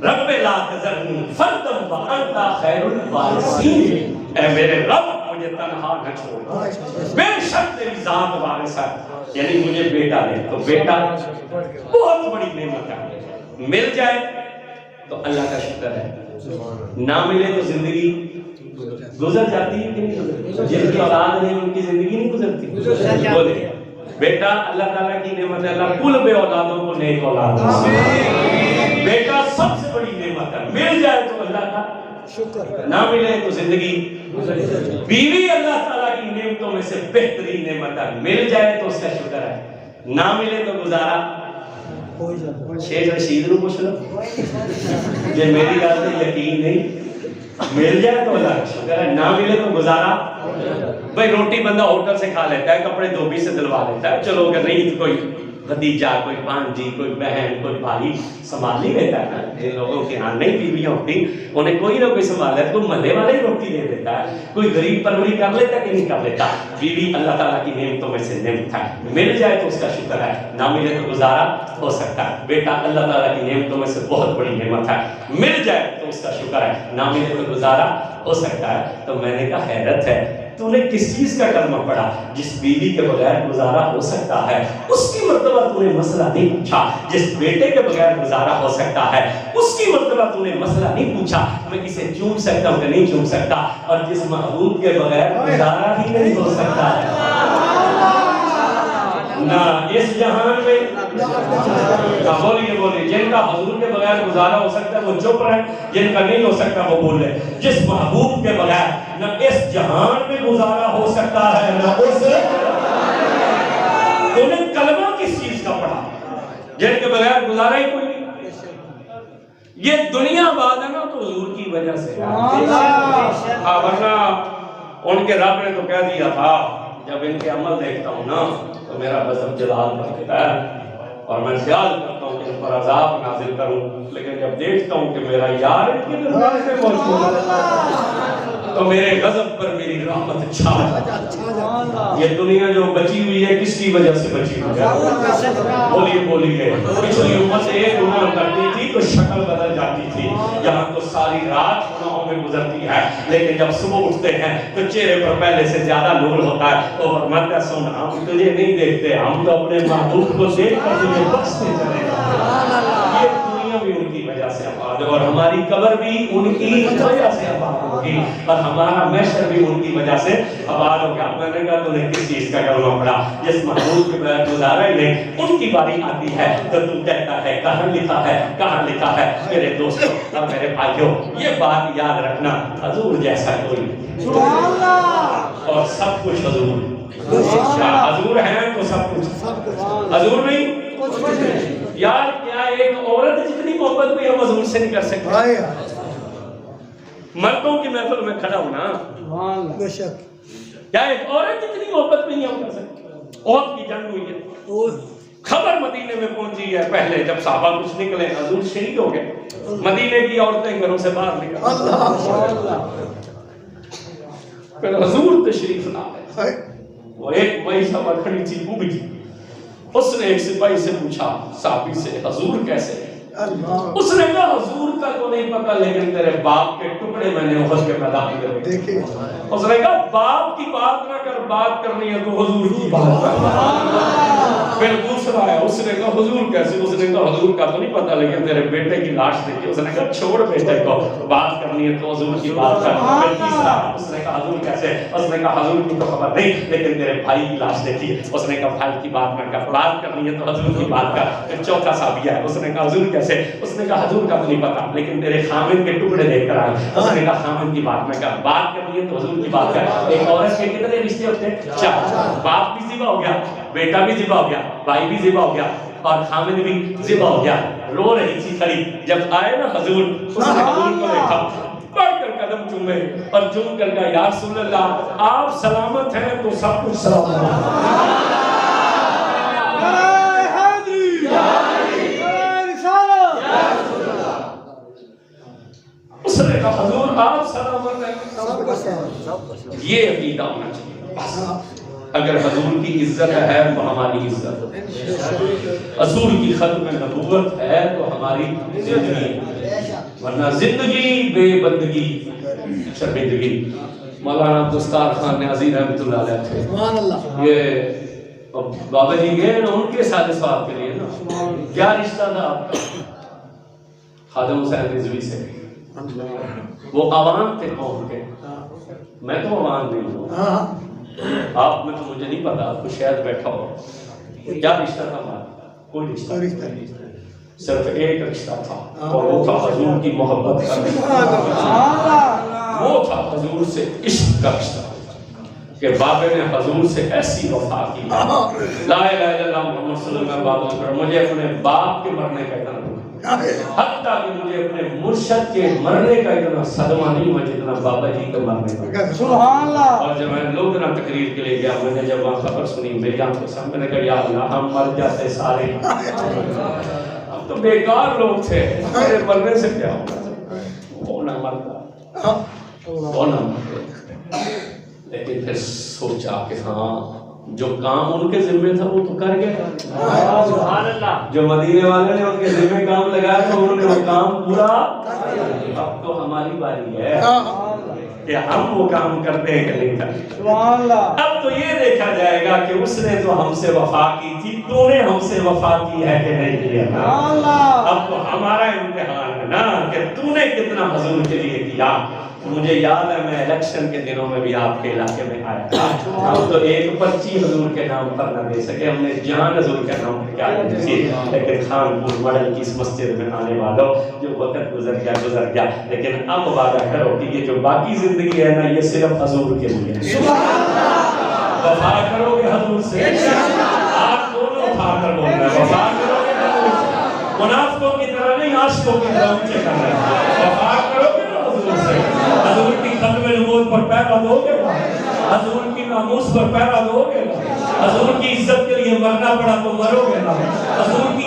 رب لا تذرنی فردا وانت خیر الوارثین, اے میرے رب مجھے تنہا نہ چھوڑ, بے شک تیری ذات وارث ہے, یعنی مجھے بیٹا دے. تو بیٹا بہت بڑی نعمت ہے. مل جائے تو اللہ کا شکر ہے, نہ ملے تو زندگی گزر جاتی ہے کہ نہیں. جن کی اولاد نہیں ان کی زندگی نہیں گزرتی. بولے بیٹا اللہ تعالیٰ کی نعمت ہے, اللہ کل بے اولادوں کو نیک اولاد دے. بیٹا سب سے بڑی نعمت ہے, مل جائے تو اللہ کا شکر, نہ ملے تو زندگی. بیوی اللہ تعالیٰ کی نعمتوں میں سے بہترین نعمت ہے, مل جائے تو اس کا شکر ہے, نہ ملے تو گزارا. شیخ رشید نو پوچھ لو, یہ میری گل سے یقین نہیں, مل جائے تو اللہ کا شکر ہے, نہ ملے تو گزارا. بھائی روٹی بندہ ہوٹل سے کھا لیتا ہے, کپڑے دھوبی سے دلوا لیتا ہے, چلو اگر نہیں تو کوئی بھتیجا, کوئی بھانجی, کوئی بہن, کوئی بھائی سنبھال ہی لیتا ہے نا. جن لوگوں کے ہاں نہیں بیویاں ہوتی انہیں کوئی نہ کوئی سنبھال ہے, کوئی محلے والا ہی روٹی دے دیتا ہے, کوئی غریب پروری کر لیتا کہ نہیں کر لیتا. بیوی اللہ تعالیٰ کی نعمتوں میں سے نعمت ہے, مل جائے تو اس کا شکر ہے, نہ ملے تو گزارا ہو سکتا ہے. بیٹا اللہ تعالیٰ کی نعمتوں میں سے بہت بڑی نعمت ہے, مل جائے تو اس کا شکر ہے, نہ ملے تو گزارا ہو سکتا ہے. تو میں نے کہا حیرت ہے, تو نے کس چیز کا کلمہ پڑھا جس بیوی کے بغیر گزارا ہو سکتا ہے اس کی مرتبہ تو نے مسئلہ نہیں پوچھا, جس بیٹے کے بغیر گزارا ہو سکتا ہے اس کی مرتبہ تو نے مسئلہ نہیں پوچھا میں اسے چوم سکتا ہوں کہ نہیں چوم سکتا, اور جس محبوب کے بغیر گزارا ہی نہیں ہو سکتا ہے نہ اس جہان میں. بولیے جن کا حضور کے بغیر گزارا ہو سکتا ہے وہ چپ رہے, جن کا نہیں ہو سکتا وہ بولے. جس محبوب کے بغیر نہ اس جہان میں گزارا ہو سکتا ہے نہ اس. انہیں کلمہ کس چیز کا پڑھا جن کے بغیر گزارا ہی کوئی نہیں. یہ دنیا بعد ہے نا تو حضور کی وجہ سے, ورنہ ان کے رب نے تو کہہ دیا تھا جب ان کے عمل دیکھتا ہوں نا تو میرا غضب جلال بڑھتا ہے. اور میں خیال کرتا ہوں کہ ان پر عذاب نازل کروں، لیکن جب دیکھتا ہوں کہ میرا یار ان کے دربار میں موجود ہے تو میرے غضب پر میری رحمت چھا جاتی۔ یہ دنیا جو بچی ہوئی ہے کس کی وجہ سے بچی ہوئی ہے؟ بولیے پچھلی امت ایک گناہ کرتی تھی تو شکل بدل جاتی تھی، یہاں تو ساری رات گناہوں میں گزرتی ہے، لیکن جب صبح اٹھتے ہیں تو چہرے پر پہلے سے زیادہ نور ہوتا ہے۔ تو فرماتا ہے سن ہم تجھے نہیں دیکھتے، ہم تو اپنے محبوب کو دیکھ کر تجھے بخشتے چلے۔ یہ دنیا بھی ان کی وجہ سے آباد ہے اور ہماری قبر بھی ان کی وجہ سے آباد ہوگی اور ہمارا محشر بھی ان کی وجہ سے آباد ہوگا۔ میں نے کہا تو نے کس چیز کا کلمہ پڑھا؟ جس محبوب کے بغیر گزارا ہی نہیں، ان کی باری آتی ہے تو تو کہتا ہے کہاں لکھا ہے، کہاں لکھا ہے؟ میرے دوستوں اور میرے بھائیوں، یہ بات یاد رکھنا، حضور جیسا کوئی نہیں اور سب کچھ حضور۔ حضور ہیں تو سب کچھ، حضور نہیں یار کیا ایک عورت جتنی محبت بھی ہم حضور سے نہیں کر سکتے؟ مردوں کی محفل میں کھڑا ہونا، کیا ایک عورت جتنی محبت بھی نہیں ہم کر سکتے؟ عورت کی جنگ ہوئی ہے، خبر مدینے میں پہنچی ہے، پہلے جب صحابہ کچھ نکلے حضور شہید ہو گئے، مدینے کی عورتیں گھروں سے باہر نکل، پھر حضور تشریف لائے۔ وہ ایک بھائی صاحبہ کھڑی تھی بوبی تھی، اس نے ایک سپاہی سے پوچھا صحابی سے حضور کیسے ہیں؟ اس نے کہا حضور کا تو نہیں پتا لیکن تیرے باپ کے ٹکڑے میں نے احد کے میدان میں دیکھے۔ اس نے کہا باپ کی بات نہ کر، بات کرنی ہے تو حضور کی بات کر۔ پھر دوسرا ہے، اس نے کہا حضور کیسے؟ اس نے کہا حضور کا تو نہیں پتا لیکن تیرے بیٹے کی لاش دیکھی۔ اس نے کہا چھوڑ بیٹے کو، بات کرنی ہے تو حضور کی بات کر۔ پھر تیسرا، اس نے کہا حضور کیسے؟ اس نے کہا حضور کی تو خبر نہیں لیکن تیرے بھائی کی لاش دیکھی۔ اس نے کہا بھائی کی بات نہ کر، بات کرنی ہے تو حضور کی بات کر۔ پھر چوتھا صحابی ہے، اس نے کہا حضور کیسے؟ اس نے کہا حضور کا تو نہیں پتا لیکن تیرے خامن کے ٹکڑے دیکھ کر آئے۔ اس نے کہا خامن کی بات نہ کر، بات کرنی ہے تو حضور کی بات کر۔ ایک عورت کے کتنے رشتے ہوتے ہیں؟ چار، باپ بھی ذبح ہو گیا، بیٹا بھی ذبح ہو گیا، بھائی بھی ذبح ہو گیا اور خامن بھی ذبح ہو گیا۔ رو رہی تھی کھڑی، جب آئے نا حضور، اس نے حضور کو دیکھا، پڑھ کر قدم چومے اور چوم کر کہا یا رسول اللہ آپ سلامت ہیں تو سب کچھ سلامت ہے۔ اس نے کہا حضور آپ سلامت ہیں، یہ عقیدہ ہونا چاہیے۔ اگر حضور کی عزت ہے تو ہماری عزت ہے، حضور کی ختم نبوت ہے تو ہماری زندگی، ورنہ زندگی بے بندگی شرمندگی۔ مولانا دستار خان نیازی رحمۃ اللہ علیہ تھے، یہ بابا جی گئے نا ان کے ساتھ سواب کے لیے نا، کیا رشتہ تھا آپ کا؟ خادم حسین رضوی سے، وہ عوام تھے قوم کے، میں تو عوام نہیں ہوں، آپ میں تو مجھے نہیں پتا، آپ کو شاید بیٹھا ہو، کیا رشتہ تھا ہمارا؟ کوئی رشتہ نہیں، صرف ایک رشتہ تھا اور وہ تھا حضور کی محبت کا، وہ تھا حضور سے عشق کا رشتہ کہ بابے نے حضور سے ایسی وفا کی، لا الہ الا اللہ محمد صلی اللہ علیہ وسلم، مجھے اپنے باپ کے مرنے کا اتنا حتیٰ کہ مجھے اپنے مرشد کے مرنے کا اتنا صدمہ نہیں ہوا جتنا بابا جی کے مرنے کا۔ سبحان اللہ۔ اور جب میں لوگنا تقریر کے لیے گیا، میں نے جب وہاں خبر سنی میری آنکھوں سے، میں نے کہا یا اللہ ہم مر جاتے سارے، ہم تو بیکار لوگ تھے، میرے مرنے سے کیا ہوگا؟ وہ نہ مرتا، وہ نہ مرتا۔ لیکن پھر سوچا کہ ہاں جو کام ان کے ذمہ تھا وہ تو کر گئے، سبحان اللہ، جو مدینے والے نے ان کے ذمہ کام لگایا تو انہوں نے وہ کام پورا، اب تو ہماری باری ہے کہ ہم وہ کام کرتے ہیں کہ نہیں کرتے۔ سبحان اللہ۔ اب تو یہ دیکھا جائے گا کہ اس نے تو ہم سے وفا کی تھی، تو نے ہم سے وفا کی ہے کہ نہیں کیا؟ سبحان اللہ۔ اب تو ہمارا امتحان ہے نا کہ تو نے کتنا حضور کے لیے کیا۔ مجھے یاد ہے میں الیکشن کے دنوں میں بھی آپ کے علاقے میں آیا تھا، ہم تو ایک پرچی حضور کے نام پر نہ دے سکے، ہم نے جہان حضور کے نام پر کیا دے تھی، لیکن خان پور مڈل کی اس مسجد میں آنے والوں جو وقت گزر گیا، لیکن اب وعدہ کرو کہ یہ جو باقی زندگی ہے نا یہ صرف حضور کے لیے ہے۔ وفا کرو گے حضور سے، آپ دونوں اٹھا کر بولنا ہے، وفا کرو گے حضور سے، منافقوں کی طرح نہیں عاشقوں کی طرح اونچے کرنا ہے، وفا کرو گے حضور سے، حضور کی ختم نبوت پر پہرا دو گے، حضور کی ناموس پر پہرا دو گے، حضور کی عزت کے لیے مرنا پڑا تو مرو گے نا، حضور کی